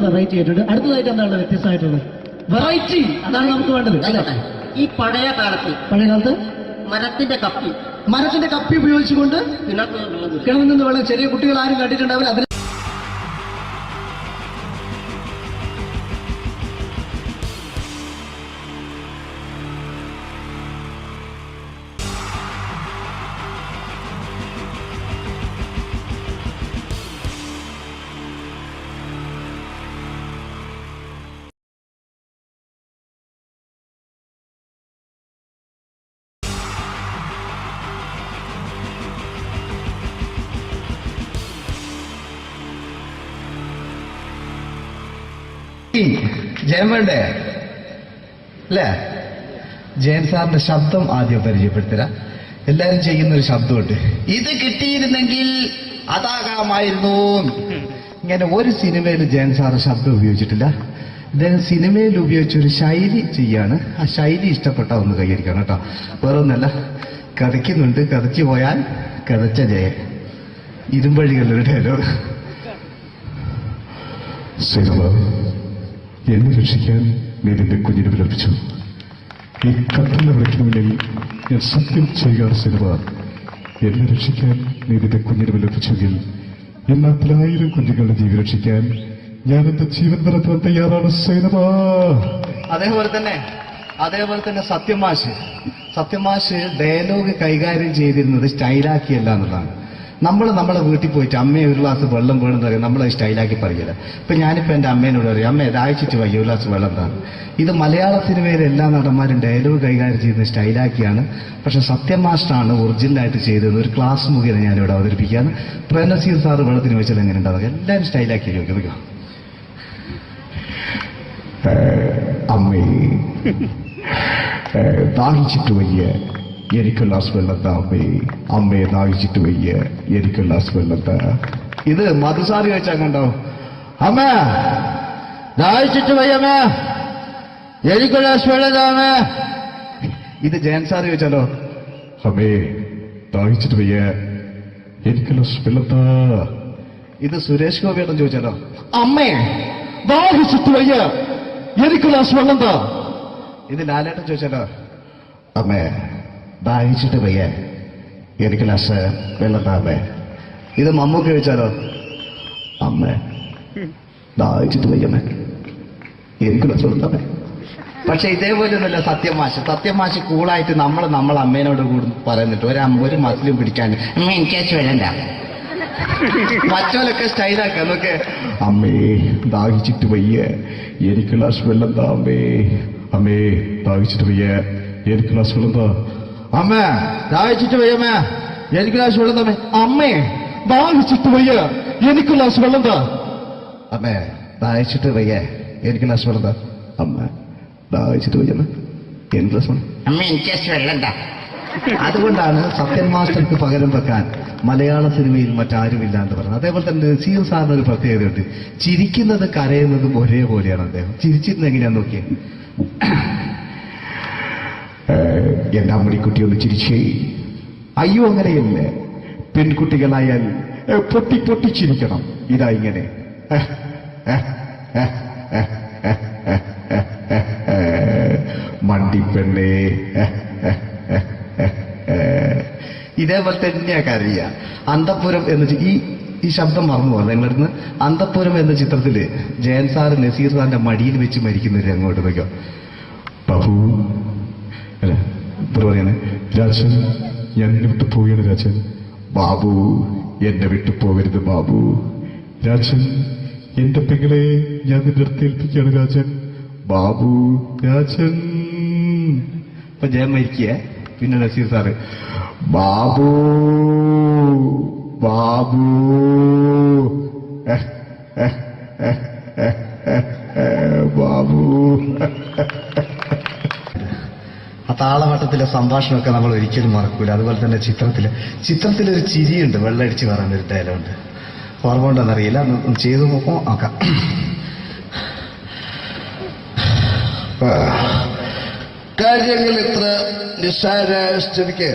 S8: വെറൈറ്റി ആയിട്ടുണ്ട്. അടുത്തതായിട്ട് എന്താണ് വ്യത്യസ്തമായിട്ടുള്ളത്? വെറൈറ്റി അതാണ് നമുക്ക് വേണ്ടത് അല്ലേ?
S18: ഈ പഴയ കാലത്ത്
S8: മരത്തിന്റെ കപ്പി ഉപയോഗിച്ചുകൊണ്ട് കിണറിൽ നിന്ന് വെള്ളം ചെറിയ കുട്ടികൾ ആരും കണ്ടിട്ടുണ്ടാവില്ല. അതിന് ജയം വേണ്ടേ അല്ലേ? ജയൻ സാറിന്റെ ശബ്ദം ആദ്യം പരിചയപ്പെടുത്തരാം. എല്ലാരും ചെയ്യുന്ന ഒരു ശബ്ദമുണ്ട്. ഇത് കിട്ടിയിരുന്നെങ്കിൽ അതാകാമായിരുന്നു. ഇങ്ങനെ ഒരു സിനിമയിൽ ജയൻ സാറ് ശബ്ദം ഉപയോഗിച്ചിട്ടില്ല. ഇദ്ദേഹം സിനിമയിൽ ഉപയോഗിച്ചൊരു ശൈലി ചെയ്യാണ്. ആ ശൈലി ഇഷ്ടപ്പെട്ട ഒന്ന് കൈകരിക്കണം കേട്ടോ. വേറൊന്നല്ല, കഥയ്ക്കുന്നുണ്ട്. കഥച്ചു പോയാൽ കഥച്ച ജയൻ. ഇരുമ്പഴികളുടെ ഡയലോഗ്.
S9: എന്നെ രക്ഷിക്കാൻ നീ നിന്റെ കുഞ്ഞിനെ വിലപിച്ചു. ഈ കത്തുന്ന വിളക്കിന് മുന്നിൽ ഞാൻ സത്യം ചെയ്യുകയാണ് സിനിമ. എന്നെ രക്ഷിക്കാൻ നീ നിന്റെ കുഞ്ഞിനെ വിലപിച്ചെങ്കിൽ എന്നാൽ 1000 കുഞ്ഞുങ്ങളുടെ ജീവൻ രക്ഷിക്കാൻ ഞാൻ എന്റെ ജീവൻ നടത്താൻ തയ്യാറാണ് സിനിമ.
S8: അതേപോലെ തന്നെ അതേപോലെ തന്നെ സത്യമാഷ് ഡയലോഗ് കൈകാര്യം ചെയ്തിരുന്നത് സ്റ്റൈലാക്കിയല്ല എന്നുള്ളതാണ്. നമ്മളെ വീട്ടിൽ പോയിട്ട് അമ്മയെ ഒരു ഗ്ലാസ് വെള്ളം വേണമെന്ന് പറയും, നമ്മളത് സ്റ്റൈലാക്കി പറയില്ല. ഇപ്പൊ ഞാനിപ്പോ എന്റെ അമ്മേനോട് പറയും, അമ്മ ദാഹിച്ചിട്ട് വയ്യ ഒരു ഗ്ലാസ് വെള്ളം എന്താണ്. ഇത് മലയാള സിനിമയിലെ എല്ലാ നടന്മാരും ഡയലോഗ് കൈകാര്യം ചെയ്യുന്നത് സ്റ്റൈലാക്കിയാണ്. പക്ഷെ സത്യമാഷ്ടാണ് ഒറിജിനലായിട്ട് ചെയ്തത്. ഒരു ക്ലാസ് മുഖേന ഞാനിവിടെ അവതരിപ്പിക്കുകയാണ്. പ്രേംനസീർ സാറ് വെള്ളത്തിന് വെച്ചാൽ എങ്ങനെ ഉണ്ടാവുക? എല്ലാവരും സ്റ്റൈലാക്കി ചോദിക്കുക.
S9: അമ്മേ ദാഹിച്ചിട്ട് വയ്യ എനിക്ക് ഗ്ലാസ് വെള്ളം താ അമ്മേ. അമ്മയെ ദാഹിച്ചിട്ട് വയ്യ എനിക്ക് ഗ്ലാസ് വെള്ളം താ.
S8: ഇത് മധുസാറി ചോദിച്ചാൽ കണ്ടോ? അമ്മ ദാഹിച്ചിട്ട് വയ്യമ്മ എനിക്ക് ഗ്ലാസ് വെള്ളം താ അമ്മ. ഇത് ജയൻ സാർ ചോദിച്ചാലോ?
S9: അമ്മേ ദാഹിച്ചിട്ട് വയ്യ എനിക്ക് ഗ്ലാസ് വെള്ളം താ.
S8: ഇത് സുരേഷ് ഗോപിയോടും ചോദിച്ചാലോ?
S9: അമ്മേ ദാഹിച്ചിട്ട് വയ്യ എനിക്ക് ഗ്ലാസ് വെള്ളം താ.
S8: ഇത് ലാലേട്ടൻ ചോദിച്ചാലോ? അമ്മേ ദാഹിച്ചിട്ട് വയ്യ എനിക്ക് ഗ്ലാസ് വെള്ളം താ അമ്മേ. ഇത് മമ്മൂക്ക് ചോദിച്ചാലോ? അമ്മേ ദാഹിച്ചിട്ട് വയ്യമ്മേ എനിക്ക് ഗ്ലാസ് വെള്ളം താ അമ്മേ. പക്ഷെ ഇതേപോലെ ഒന്നുമല്ല സത്യമാഷ് കൂളായിട്ട് നമ്മളെ അമ്മേനോട് കൂടി പറയുന്നിട്ട് ഒരു മസിലും പിടിക്കാൻ അമ്മ എനിക്ക് വേണ്ട. മറ്റോലൊക്കെ സ്റ്റൈലാക്കാം എന്നൊക്കെ.
S9: അമ്മേ ദാഹിച്ചിട്ട് വയ്യ എനിക്ക് ഗ്ലാസ് വെള്ളം താ അമ്മേ. അമ്മേ ദാഹിച്ചിട്ട് വയ്യ എനിക്ക് ഗ്ലാസ് വെള്ളം താ.
S8: അമ്മ ദാഹിച്ചിട്ട് വയ്യമ്മ എനിക്ക് ഗ്ലാസ് വെള്ളം തമ്മേ.
S9: അമ്മേ ദാഹിച്ചിട്ട് വയ്യ എനിക്ക് ഗ്ലാസ് വെള്ളം താ.
S8: അമ്മേ ദാഹിച്ചിട്ട് വയ്യ എനിക്ക് ഗ്ലാസ് വെള്ളം താ.
S9: അമ്മ ദാഹിച്ചിട്ട് വയ്യമ്മ എനിക്ക് ഗ്ലാസ് വെള്ളം.
S8: അമ്മ എനിക്ക് വെള്ളം താ. അതുകൊണ്ടാണ് സത്യൻ മാസ്റ്റർക്ക് പകരം വെക്കാൻ മലയാള സിനിമയിൽ മറ്റാരുമില്ല എന്ന് പറയുന്നത്. അതേപോലെ തന്നെ നസീർ സാറിന് ഒരു പ്രത്യേകതയുണ്ട്. ചിരിക്കുന്നത് കരയുന്നതും ഒരേപോലെയാണ് അദ്ദേഹം. ചിരിച്ചിരുന്നത് എങ്ങനെയാന്ന് നോക്കിയേ.
S9: എന്റെ അമ്മടിക്കുട്ടി ഒന്ന് ചിരിച്ചേ.
S8: അയ്യോ അങ്ങനെയല്ലേ,
S9: പെൺകുട്ടികളായാൽ പൊട്ടി ചിരിക്കണം. ഇതാ ഇങ്ങനെ മണ്ടിപ്പെണ്ണേ.
S8: ഇതേപോലെ തന്നെയാ കരയ. അന്തപ്പുരം എന്ന് ഈ ശബ്ദം മറന്നു പോകുന്നത് നിങ്ങളടുന്ന്. അന്തപ്പുരം എന്ന ചിത്രത്തില് ജയൻ സാറ് നസീർ സാറിന്റെ മടിയിൽ വെച്ച് മരിക്കുന്നവര് അങ്ങോട്ട് നോക്കോ.
S9: ബാബു അല്ല എന്താ പറയണേ? രാജൻ ഞാൻ എന്നെ വിട്ടു പോവുകയാണ് രാജൻ. ബാബു എന്നെ വിട്ടു പോകരുത് ബാബു. രാജൻ എന്റെ പെങ്ങളെ ഞാൻ നിന്റെ അടുത്ത് ഏൽപ്പിക്കുകയാണ് രാജൻ. ബാബു രാജൻ.
S8: ഇപ്പൊ ജയൻ മരിക്കുക. പിന്നെ നസീർ സാറ്
S9: ബാബു ബാബു ബാബു.
S8: ആ താളവട്ടത്തിലെ സംഭാഷണമൊക്കെ നമ്മൾ ഒരിക്കലും മറക്കൂല. അതുപോലെ തന്നെ ചിത്രത്തിലൊരു ചിരിയുണ്ട്, വെള്ളടിച്ച് പറയാൻ ഒരു ഡയലോഗുണ്ട്. ഓർമ്മ ഉണ്ടെന്നറിയില്ല, ചെയ്തു നോക്കാം. കാര്യങ്ങൾ ഇത്ര നിസ്സാരമായ സ്ഥിതിക്ക്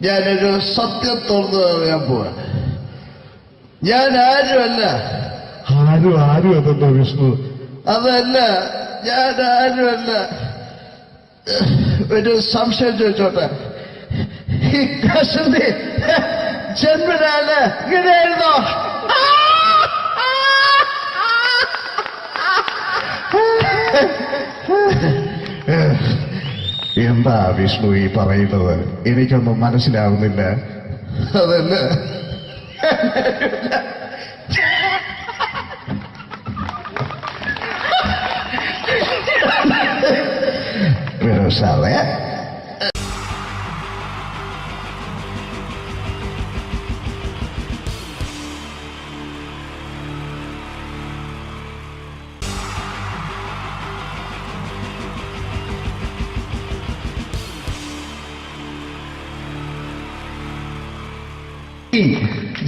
S8: ഞാനൊരു സത്യം തുറന്നു പറയാൻ പോവാ. ഞാൻ ആരുമല്ല.
S9: ആരും അതല്ല വിഷ്ണു.
S8: അതല്ല, ഞാൻ ആരുമല്ല. ഒരു സംശയം ചോദിച്ചോട്ടെ. ഈ കസന്തി ജന്മനാണ് ഇങ്ങനെയായിരുന്നോ?
S9: എന്താ വിഷ്ണു ഈ പറയുന്നത്? എനിക്കൊന്നും മനസ്സിലാവുന്നില്ല.
S8: അതല്ല,
S9: സാറേ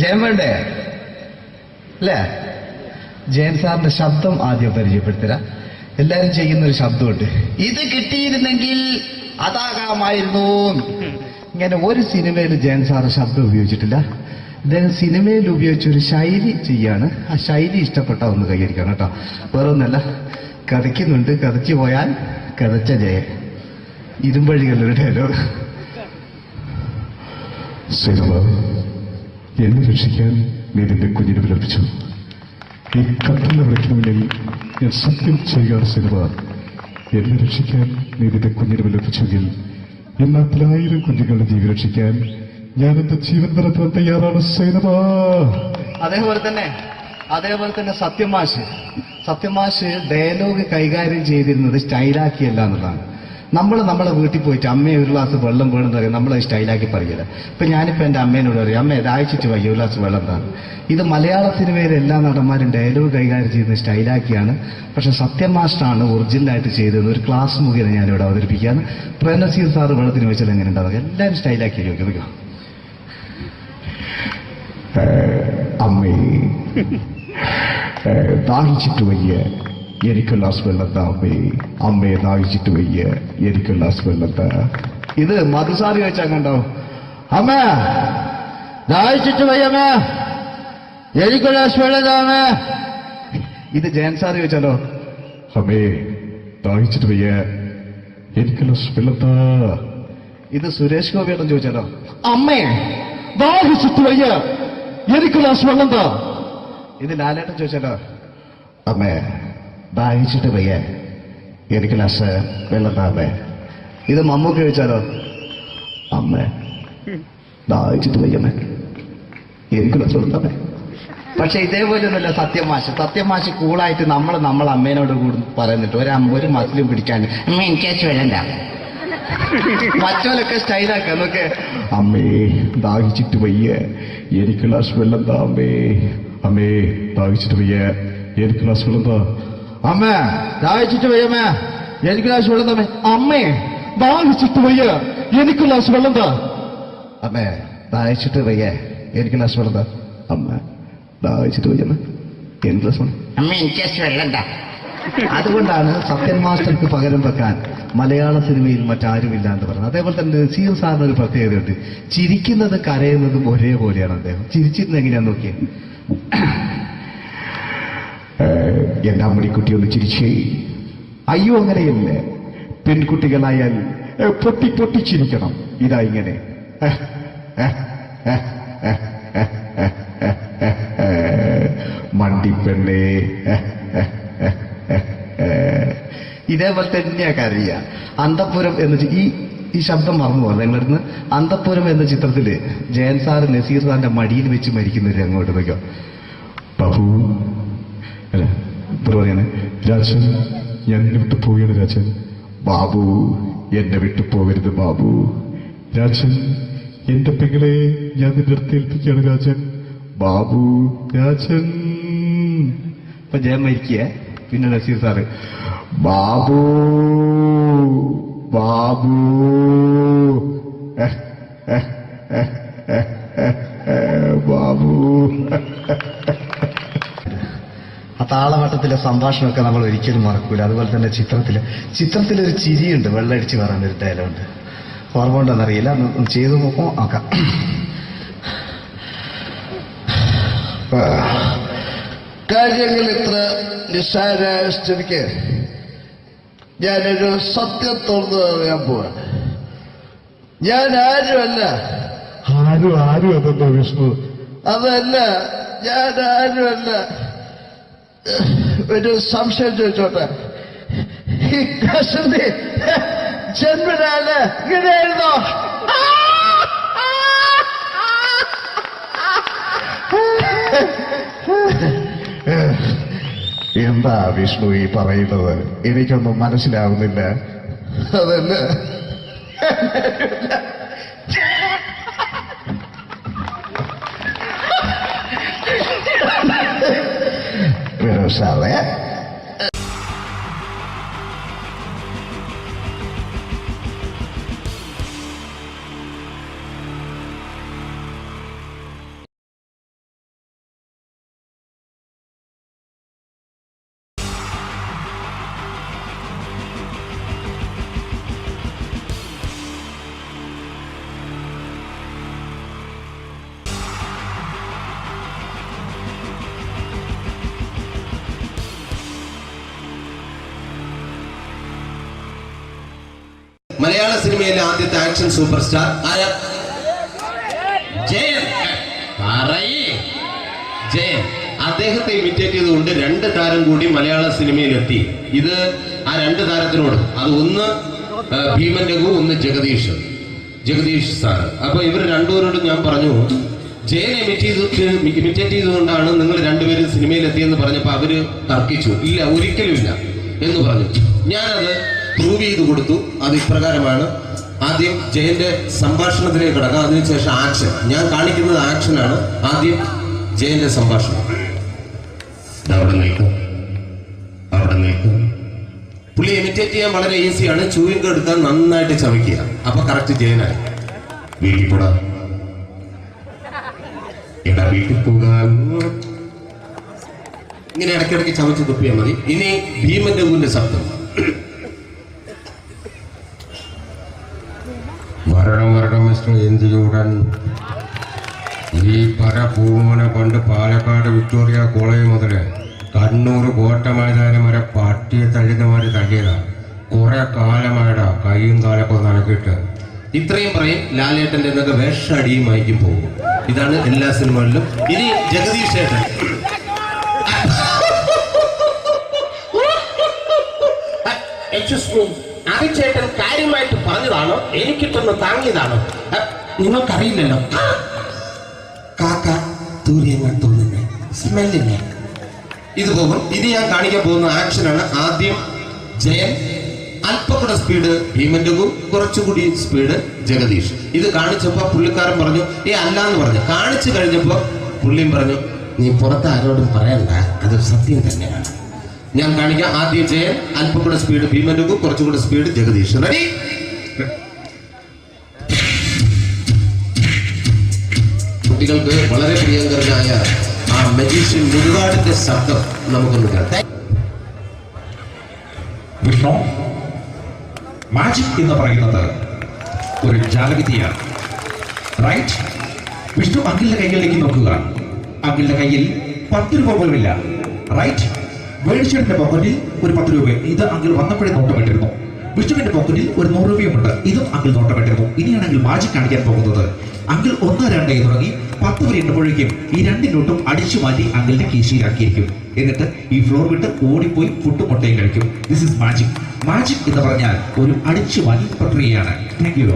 S8: ജയൻ വേണ്ടേ അല്ലേ? ജയൻ സാറിന്റെ ശബ്ദം ആദ്യം പരിചയപ്പെടുത്തരാ. എല്ലാരും ചെയ്യുന്ന ഒരു ശബ്ദമുണ്ട്. ഇത് കിട്ടിയിരുന്നെങ്കിൽ അതാകാമായിരുന്നു. ഇങ്ങനെ ഒരു സിനിമയിൽ ജയൻ സാറ് ശബ്ദം ഉപയോഗിച്ചിട്ടില്ല. അദ്ദേഹം സിനിമയിൽ ഉപയോഗിച്ച ഒരു ശൈലി ചെയ്യാണ്. ആ ശൈലി ഇഷ്ടപ്പെട്ട ഒന്ന് കൈകരിക്കണം കേട്ടോ. വേറെ ഒന്നല്ല, കഥയ്ക്കുന്നുണ്ട്. കഥയ്ക്ക് പോയാൽ കഥച്ച ജയൻ. ഇരുമ്പഴികളുടെ ഡയലോഗ്.
S9: സിനിമ എന്നെ രക്ഷിക്കാൻ നീ നിന്റെ കുഞ്ഞിനെ വിലപിച്ചു. ഈ കത്തുന്ന വിളക്കിന് മുന്നിൽ ഞാൻ സത്യം ചെയ്യുക സിനിമ എന്നെ രക്ഷിക്കാൻ നീ നിന്റെ കുഞ്ഞിനെ ലഭിച്ചെങ്കിൽ എന്നാത്തിൽ 1000 കുഞ്ഞുങ്ങളുടെ ജീവൻ രക്ഷിക്കാൻ ഞാൻ എന്റെ ജീവൻ നടത്താൻ തയ്യാറാണ് സൈനബാ.
S8: അതേപോലെ തന്നെ സത്യമാഷ് ഡയലോഗ് കൈകാര്യം ചെയ്തിരുന്നത് സ്റ്റൈലാക്കിയല്ല എന്നുള്ളതാണ്. നമ്മളെ വീട്ടിൽ പോയിട്ട് അമ്മയെ ഒരു ഗ്ലാസ് വെള്ളം വേണമെന്ന് പറയും, നമ്മളത് സ്റ്റൈലാക്കി പറയില്ല. ഇപ്പൊ ഞാനിപ്പോ എന്റെ അമ്മേനോട് പറയും, അമ്മ ദാഹിച്ചിട്ട് വയ്യ ഒരു ഗ്ലാസ് വെള്ളം എന്താണ്. ഇത് മലയാള സിനിമയിലെ എല്ലാ നടന്മാരും ഡയലോഗ് കൈകാര്യം ചെയ്യുന്നത് സ്റ്റൈലാക്കിയാണ്. പക്ഷെ സത്യം മാസ്റ്ററാണ് ഒറിജിനലായിട്ട് ചെയ്തത്. ഒരു ക്ലാസ് മുഖേന ഞാനിവിടെ അവതരിപ്പിക്കുകയാണ്. പ്രേംനസീർ സാറ് വെള്ളത്തിന് വെച്ചാൽ എങ്ങനെ ഉണ്ടാവുക, എല്ലാവരും സ്റ്റൈലാക്കി നോക്കുക.
S9: അമ്മേ ദാഹിച്ചിട്ട് വയ്യ എനിക്ക് ഗ്ലാസ് വെള്ളം താ അമ്മേ. അമ്മയെ ദാഹിച്ചിട്ട് വയ്യ എനിക്ക് ഗ്ലാസ് വെള്ളം താ.
S8: ഇത് മധുസാറി വെച്ചാൽ കണ്ടോ, അമ്മ ദാഹിച്ചിട്ട് വയ്യമ്മ എനിക്ക് ഗ്ലാസ് വെള്ളം താ അമ്മ. ഇത് ജയൻ സാറി വെച്ചാലോ,
S9: അമ്മേ ദാഹിച്ചിട്ട് വയ്യ എനിക്ക് ഗ്ലാസ് വെള്ളം താ.
S8: ഇത് സുരേഷ് ഗോപിയോടും ചോദിച്ചാലോ,
S9: അമ്മേ ദാഹിച്ചിട്ട് വയ്യ എനിക്ക് ഗ്ലാസ് വെള്ളം താ.
S8: ഇത് ലാലേട്ടൻ ചോദിച്ചാലോ, അമ്മേ ദാഹിച്ചിട്ട് വയ്യ എനിക്ക് ഗ്ലാസ് വെള്ളം താ അമ്മേ. ഇത് മമ്മൂക്ക് ചോദിച്ചാലോ, അമ്മേ ദാഹിച്ചിട്ട് വയ്യമ്മേ എനിക്ക് ഗ്ലാസ് വെള്ളം താ അമ്മേ. പക്ഷെ ഇതേപോലെ ഒന്നുമല്ല സത്യമാഷ് കൂളായിട്ട് നമ്മളെ അമ്മേനോട് കൂടി പറയുന്നിട്ട് ഒരു മസിലും പിടിക്കാൻ അമ്മ എനിക്ക് വെള്ളണ്ട. മറ്റോലൊക്കെ സ്റ്റൈലാക്കാം നോക്കെ.
S9: അമ്മേ ദാഹിച്ചിട്ട് വയ്യ എനിക്ക് ഗ്ലാസ് വെള്ളം താ അമ്മേ. അമ്മേ ദാഹിച്ചിട്ട് വയ്യ എനിക്ക് ഗ്ലാസ് വെള്ളം താ.
S8: അമ്മ ദാഹിച്ചിട്ട് വയ്യമ്മ എനിക്ക് ഗ്ലാസ് വെള്ളം താ. അമ്മേ
S9: ദാഹിച്ചിട്ട് വയ്യ എനിക്ക് ഗ്ലാസ് വെള്ളം താ.
S8: അമ്മേ ദാഹിച്ചിട്ട് വയ്യ എനിക്ക് ഗ്ലാസ് വെള്ളം താ.
S9: അമ്മ ദാഹിച്ചിട്ട് വയ്യമ്മ എനിക്ക് ഗ്ലാസ് വെള്ളം.
S8: അമ്മ എനിക്ക് വെള്ളണ്ട. അതുകൊണ്ടാണ് സത്യൻ മാസ്റ്റർക്ക് പകരം വെക്കാൻ മലയാള സിനിമയിൽ മറ്റാരുമില്ല എന്ന് പറയുന്നത്. അതേപോലെ തന്നെ നസീർ സാറിന് ഒരു പ്രത്യേകതയുണ്ട്, ചിരിക്കുന്നത് കരയുന്നതും ഒരേപോലെയാണ്. അദ്ദേഹം ചിരിച്ചിരുന്നത് എങ്ങനെയാന്ന് നോക്കിയേ.
S9: എന്റെ അമ്മടിക്കുട്ടി ഒന്ന് ചിരിച്ചേ. അയ്യോ അങ്ങനെയല്ല, പെൺകുട്ടികളായാൽ പൊട്ടി ചിരിക്കണം. ഇതാ ഇങ്ങനെ മണ്ടിപ്പെണ്ണേ.
S8: ഇതേപോലെ തന്നെയാ കരയ. അന്തപ്പുരം എന്ന ഈ ശബ്ദം മറന്നു പോകുന്നത് നിങ്ങളിരുന്ന്. അന്തപ്പുരം എന്ന ചിത്രത്തില് ജയൻ സാർ നസീർ സാറിന്റെ മടിയിൽ വെച്ച് മരിക്കുന്നവര് അങ്ങോട്ട് നോക്കോ.
S9: ബാബു അല്ല പറയാണ്, രാജൻ ഞാൻ എന്നെ വിട്ടു പോവുകയാണ് രാജൻ. ബാബു എന്നെ വിട്ടു പോകരുത് ബാബു. രാജൻ എന്റെ പെങ്ങളെ ഞാൻ നിന്റെ അടുത്ത് ഏൽപ്പിക്കുകയാണ് രാജൻ. ബാബു രാജൻ.
S8: ഇപ്പൊ ജയൻ മരിക്കുക. പിന്നെ നസീർ സാറ്
S9: ബാബു ബാബു ബാബു.
S8: ആ താളവട്ടത്തിലെ സംഭാഷണമൊക്കെ നമ്മൾ ഒരിക്കലും മറക്കൂല. അതുപോലെ തന്നെ ചിത്രത്തിലൊരു ചിരിയുണ്ട്, വെള്ളടിച്ച് പറയുന്നൊരു ഡയലോഗുണ്ട്. ഓർമ്മ ഉണ്ടെന്നറിയില്ല, ഒന്ന് ചെയ്തു നോക്കാം. കാര്യങ്ങൾ ഇത്ര നിസ്സാരമായ സ്ഥിതിക്ക് ഞാനൊരു സത്യം തുറന്നു പറയാൻ പോവാ. ഞാൻ ആരുമല്ല.
S9: ആരും അതെന്തോ വിഷ്ണു.
S8: അതല്ല, ഞാൻ ആരുമല്ല. ഒരു സംശയം ചോദിച്ചോട്ടെ, ഈ കസന്തി ജന്മനാല് ഇങ്ങനെയായിരുന്നോ?
S9: എന്താ വിഷ്ണു ഈ പറയുന്നത്? എനിക്കൊന്നും മനസ്സിലാവുന്നില്ല.
S8: അതല്ല,
S9: സാറേ
S19: മലയാള സിനിമയിലെ ആദ്യത്തെ ആക്ഷൻ സൂപ്പർ സ്റ്റാർ ആരാ? ജയൻ. ജയൻ അദ്ദേഹത്തെ ഇമിറ്റേറ്റ് ചെയ്തുകൊണ്ട് 2 താരം കൂടി മലയാള സിനിമയിലെത്തി. ഇത് ആ രണ്ട് താരത്തിനോട്, അത് ഒന്ന് ഭീമൻ രഘു, ഒന്ന് ജഗദീഷ് സാറ്. അപ്പൊ ഇവർ രണ്ടുപേരോടും ഞാൻ പറഞ്ഞു, ജയനെ ഇമിറ്റേറ്റ് ചെയ്തുകൊണ്ടാണ് നിങ്ങൾ രണ്ടുപേരും സിനിമയിൽ എത്തിയെന്ന് പറഞ്ഞപ്പോൾ അവര് തർക്കിച്ചു. ഇല്ല, ഒരിക്കലും ഇല്ല എന്ന് പറഞ്ഞു. ഞാനത് പ്രൂവ് ചെയ്ത് കൊടുത്തു. അത് ഇപ്രകാരമാണ്. ആദ്യം ജയന്റെ സംഭാഷണത്തിലേക്ക് കിടക്കാം, അതിനുശേഷം ആക്ഷൻ. ഞാൻ കാണിക്കുന്നത് ആക്ഷനാണ്. ആദ്യം ജയന്റെ സംഭാഷണം. അവിടെ നിൽക്കും. പുള്ളി ഇമിറ്റേറ്റ് ചെയ്യാൻ വളരെ ഈസിയാണ്. ചൂയിങ് എടുക്കാൻ നന്നായിട്ട് ചവയ്ക്കുക. അപ്പൊ കറക്റ്റ് ജയനായി. വീട്ടിൽ പോടാ, എടാ വീട്ടിൽ പോകാൻ. ഇങ്ങനെ ഇടയ്ക്കിടയ്ക്ക് ചവച്ച് തുപ്പിയാൽ മതി. ഇനി ഭീമൻ രഘുവിന്റെ ശബ്ദം.
S20: വരണം മിസ്റ്റർ എന്ത് ചൂടൻ. ഈ പൂമനെ പണ്ട് പാലക്കാട് വിക്ടോറിയ കോളേജ് മുതല് കണ്ണൂർ കോട്ട മൈതാനം വരെ പട്ടിയെ തള്ളുന്നമാര് തള്ളിയതാ. കുറെ കാലമായിടാ കൈയും കാലൊക്കെ നടക്കിയിട്ട്.
S19: ഇത്രയും പറയും. ലാലേട്ടന്റെ എന്നൊക്കെ വേഷടിയുമായിരിക്കും പോകും. ഇതാണ് എല്ലാ സിനിമകളിലും. ഇനി ജഗദീഷ് ചേട്ടൻ. ചേട്ടൻ കാര്യമായിട്ട് പറഞ്ഞതാണോ എനിക്കിട്ടൊന്ന് താങ്ങിയതാണോ? നിങ്ങൾക്കറിയില്ലല്ലോ. കാക്ക തൂരിയങ്ങൾ തോന്നുന്നേ, സ്മെല്ലില്ലേ? ഇത് പോകും. ഇത് ഞാൻ കാണിക്കാൻ പോകുന്ന ആക്ഷനാണ്. ആദ്യം ജയൻ, അല്പം കൂടെ സ്പീഡ് ഭീമൻ രഘു, കുറച്ചുകൂടി സ്പീഡ് ജഗദീഷ്. ഇത് കാണിച്ചപ്പോ പുള്ളിക്കാരൻ പറഞ്ഞു അല്ലാന്ന് പറഞ്ഞു. കാണിച്ചു കഴിഞ്ഞപ്പോ പുള്ളിയും പറഞ്ഞു നീ പുറത്ത് ആരോടും പറയണ്ട, അത് സത്യം തന്നെയാണ്. ഞാൻ കാണിക്കാം. ആദ്യം ജയൻ, അല്പം കൂടെ സ്പീഡ് ഭീമൻ രഘു, കുറച്ചുകൂടെ സ്പീഡ് ജഗദീഷ്. റെഡി? കുട്ടികൾക്ക് വളരെ പ്രിയങ്കരനായ ആ മജീഷ്യൻ മുരുകാടിന്റെ ശബ്ദം നമുക്കൊന്ന് കേൾക്കാം.
S21: വിഷ്ണു, മാജിക് എന്ന് പറയുന്നത് ഒരു ജാലവിദ്യയാണ്, റൈറ്റ്? വിഷ്ണു അങ്കിളിന്റെ കൈകളിലേക്ക് നോക്കുക. അങ്കിളിന്റെ കയ്യിൽ 10 രൂപ പോലുമില്ല, റൈറ്റ്? വേണിച്ചേട്ടന്റെ പോക്കറ്റിൽ ഒരു 10 രൂപ. ഇത് അങ്കിൾ വന്നപ്പോഴേ നോട്ടമിട്ടിരുന്നു. വിഷ്ണുവിന്റെ പോക്കറ്റിൽ ഒരു 100 രൂപയുമുണ്ട്. ഇതും അങ്കിൾ നോട്ടമിട്ടിരുന്നു. ഇനിയാണെങ്കിൽ മാജിക് കാണിക്കാൻ പോകുന്നത്. അങ്കിൾ 1, 2 തുടങ്ങി 10 വരെ എണ്ണുമ്പോഴേക്കും ഈ 2 നോട്ടും അടിച്ചു മാറ്റി അങ്കിളിന്റെ കീശയിലാക്കിയിരിക്കും. എന്നിട്ട് ഈ ഫ്ലോർ വിട്ട് ഓടിപ്പോയി പുട്ടും മുട്ടയും കഴിക്കും. This is magic. മാജിക് എന്ന് പറഞ്ഞാൽ ഒരു അടിച്ചു മാറ്റി പ്രക്രിയയാണ്. Thank you.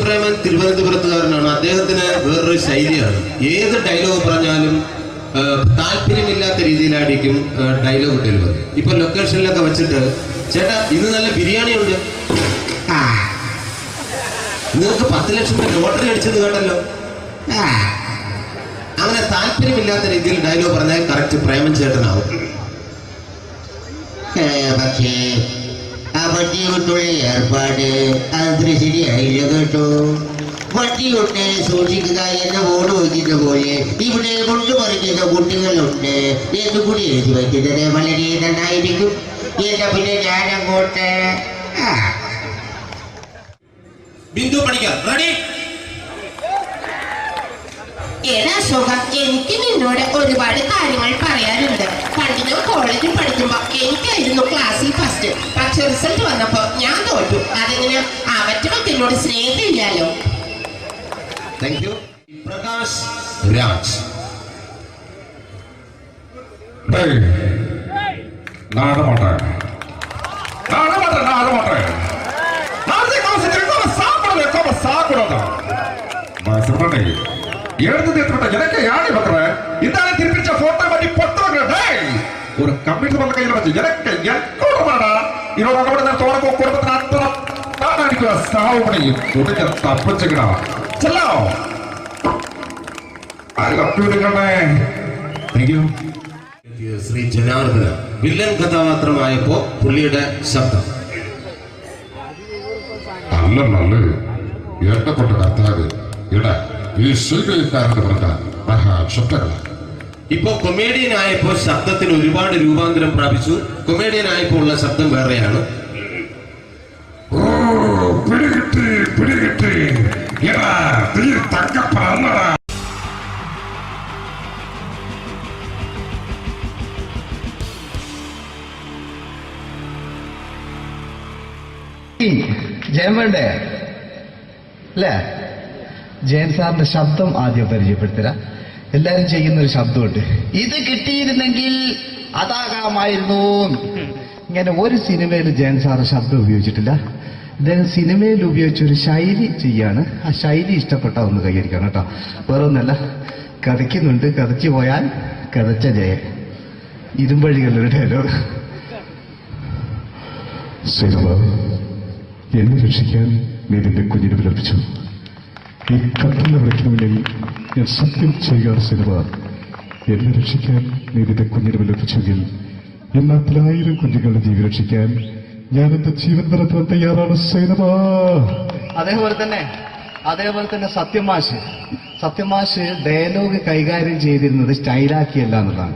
S19: പ്രേമൻ തിരുവനന്തപുരത്തുകാരനാണ്. അദ്ദേഹത്തിന് വേറൊരു ശൈലിയാണ്. ഏത് ഡയലോഗ് പറഞ്ഞാലും താല്പര്യമില്ലാത്ത രീതിയിലായിരിക്കും ഡയലോഗ് ഡെലിവറി. ഇപ്പൊ ലൊക്കേഷനിലൊക്കെ വെച്ചിട്ട് ചേട്ടാ ഇന്ന് നല്ല ബിരിയാണി ഉണ്ട്, നിങ്ങൾക്ക് 10 ലക്ഷം ലോട്ടറി അടിച്ചത് കേട്ടല്ലോ. അങ്ങനെ താല്പര്യമില്ലാത്ത രീതിയിൽ ഡയലോഗ് പറഞ്ഞാൽ കറക്റ്റ് പ്രേമൻ ചേട്ടനാവും. പക്ഷേ ആ പട്ടിയോട്ടുള്ള ഏർപ്പാട് അത്ര ശരിയായില്ല കേട്ടോ. പട്ടിയുണ്ട് സൂക്ഷിക്കുക എന്ന ബോർഡ് വയ്ക്കുന്ന പോലെ ഇവിടെ കൊണ്ടുപറിക്കുന്ന കുട്ടികളുണ്ട് എന്ന് കൂടി എഴുതി വയ്ക്കുന്നത് വളരെ നന്നായിരിക്കും. എന്നാ പിന്നെ ഞാനങ്ങോട്ട് ബിന്ദു പണിക്കർ. റെഡി?
S18: എനിക്ക് നിന്നോട് ഒരുപാട് കാര്യങ്ങൾ പറയാനുണ്ട്. പണ്ട് ഞാൻ കോളേജിൽ പഠിക്കുമ്പോ എനിക്കായിരുന്നു ക്ലാസ്സിൽ ഫസ്റ്റ്. പക്ഷെ റിസൾട്ട് വന്നപ്പോ ഞാൻ തോറ്റു. അതെങ്ങനെ അവറ്റൊക്കെ എന്നോട് സ്നേഹമില്ലല്ലോ.
S19: Thank you. പ്രകാശ് രാജ്.
S21: எனக்கு யானை பண்ற இந்த திருப்பிச்ச போட்டோ பண்ணி பொட்டுவாங்க. ஒரு கம்ப்யூட்டர் பண்ண கையில் வச்சு எனக்கு எக்கோட மாடா இன்னொரு கூட தோறக்கோ குடும்பத்தின் அத்தனை நான் அடிக்கிற சாவு பண்ணி துடிக்க தப்பிச்சுக்கடா. செல்லோ
S19: ശ്രീ ജനാർദ്ദന വില്ലൻ കഥാപാത്രമായപ്പോ പുള്ളിയുടെ ശബ്ദം.
S21: നല്ല നല്ല ഏട്ടപ്പെട്ട കർത്താവ് ഇട ഈ സ്വീകരിക്കാരുടെ പ്രധാന മഹാശബ്ദങ്ങൾ.
S19: ഇപ്പോ കൊമേഡിയൻ ആയപ്പോ ശബ്ദത്തിന് ഒരുപാട് രൂപാന്തരം പ്രാപിച്ചു. കൊമേഡിയൻ ആയപ്പോ ഉള്ള ശബ്ദം വേറെയാണ്.
S21: പിടികിട്ടി തങ്കപ്പറന്നടാ.
S8: ജയൻ വേണ്ടേ അല്ലേ? ജയൻ സാറിന്റെ ശബ്ദം ആദ്യം പരിചയപ്പെടുത്തരാ. എല്ലാരും ചെയ്യുന്ന ഒരു ശബ്ദമുണ്ട്. ഇത് കിട്ടിയിരുന്നെങ്കിൽ അതാകാമായിരുന്നു. ഇങ്ങനെ ഒരു സിനിമയിൽ ജയൻ സാറ് ശബ്ദം ഉപയോഗിച്ചിട്ടില്ല. അദ്ദേഹം സിനിമയിൽ ഉപയോഗിച്ച ഒരു ശൈലി ചെയ്യാണ്. ആ ശൈലി ഇഷ്ടപ്പെട്ട ഒന്ന് കൈകരിക്കണം കേട്ടോ. വേറെ ഒന്നല്ല, കഥയ്ക്കുന്നുണ്ട്, കഥയ്ക്ക് പോയാൽ കഥച്ച ജയ. ഇരുമ്പഴികളുടെ ഡയലോഗ്.
S9: സേനവ, എന്നെ രക്ഷിക്കാൻ നീ നിന്റെ കുഞ്ഞിനെ വിലപിച്ചു. ഈ കത്തുന്ന വിളക്കിന് മുന്നിൽ ഞാൻ സത്യം ചെയ്യുക സേനവ. എന്നെ രക്ഷിക്കാൻ നീ നിന്റെ കുഞ്ഞിനെ വിലപിച്ചെങ്കിൽ എന്നാൽ 1000 കുഞ്ഞുങ്ങളുടെ ജീവൻ രക്ഷിക്കാൻ ഞാൻ എന്റെ ജീവൻ നടത്താൻ തയ്യാറാണ് സേനവ.
S8: അതേപോലെ തന്നെ സത്യമാഷ് ഡയലോഗ് കൈകാര്യം ചെയ്തിരുന്നത് സ്റ്റൈലാക്കിയല്ല എന്നുള്ളതാണ്.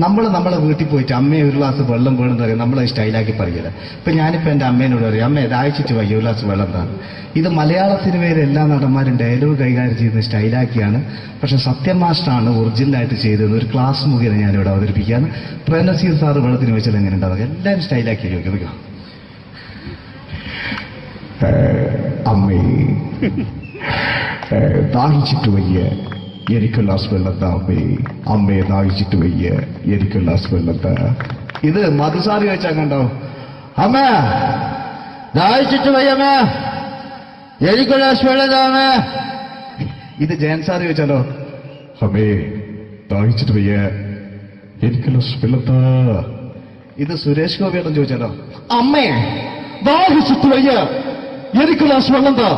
S8: നമ്മളെ വീട്ടിൽ പോയിട്ട് അമ്മയെ ഒരു ഗ്ലാസ് വെള്ളം വേണമെന്ന് പറയും, നമ്മളത് സ്റ്റൈലാക്കി പറയില്ല. ഇപ്പൊ ഞാനിപ്പോ എന്റെ അമ്മേനോട് പറയും, അമ്മ ദാഹിച്ചിട്ട് വയ്യ ഒരു ഗ്ലാസ് വെള്ളം എന്താണ്. ഇത് മലയാള സിനിമയിലെ എല്ലാ നടന്മാരും ഡയലോഗ് കൈകാര്യം ചെയ്യുന്നത് സ്റ്റൈലാക്കിയാണ്. പക്ഷെ സത്യം മാസ്റ്ററാണ് ഒറിജിനലായിട്ട് ചെയ്തത്. ഒരു ക്ലാസ് മുഖേന ഞാനിവിടെ അവതരിപ്പിക്കുകയാണ്. പ്രേംനസീർ സാറ് വെള്ളത്തിന് വെച്ചാൽ എങ്ങനെ ഉണ്ടാവുക? എല്ലാവരും സ്റ്റൈലാക്കി ചോദിക്കുക.
S9: അമ്മേ, ദാഹിച്ചിട്ട് വയ്യ, എനിക്ക് ഗ്ലാസ് വെള്ളം താ അമ്മേ. അമ്മയെ ദാഹിച്ചിട്ട് വയ്യ, എനിക്ക് ഗ്ലാസ് വെള്ളം താ.
S8: ഇത് മധുസാറി ചോദിച്ചാൽ കണ്ടോ? അമ്മ ദാഹിച്ചിട്ട് വയ്യ അമ്മ, എനിക്ക് ഗ്ലാസ് വെള്ളം താ അമ്മ. ഇത് ജയൻ സാറി ചോദിച്ചാലോ?
S9: അമ്മേ, ദാഹിച്ചിട്ട് വയ്യ, എനിക്ക് ഗ്ലാസ് വെള്ളം താ.
S8: ഇത് സുരേഷ് ഗോപിയോടും ചോദിച്ചാലോ?
S9: അമ്മേ, ദാഹിച്ചിട്ട് വയ്യ, എനിക്ക് ഗ്ലാസ് വെള്ളം താ.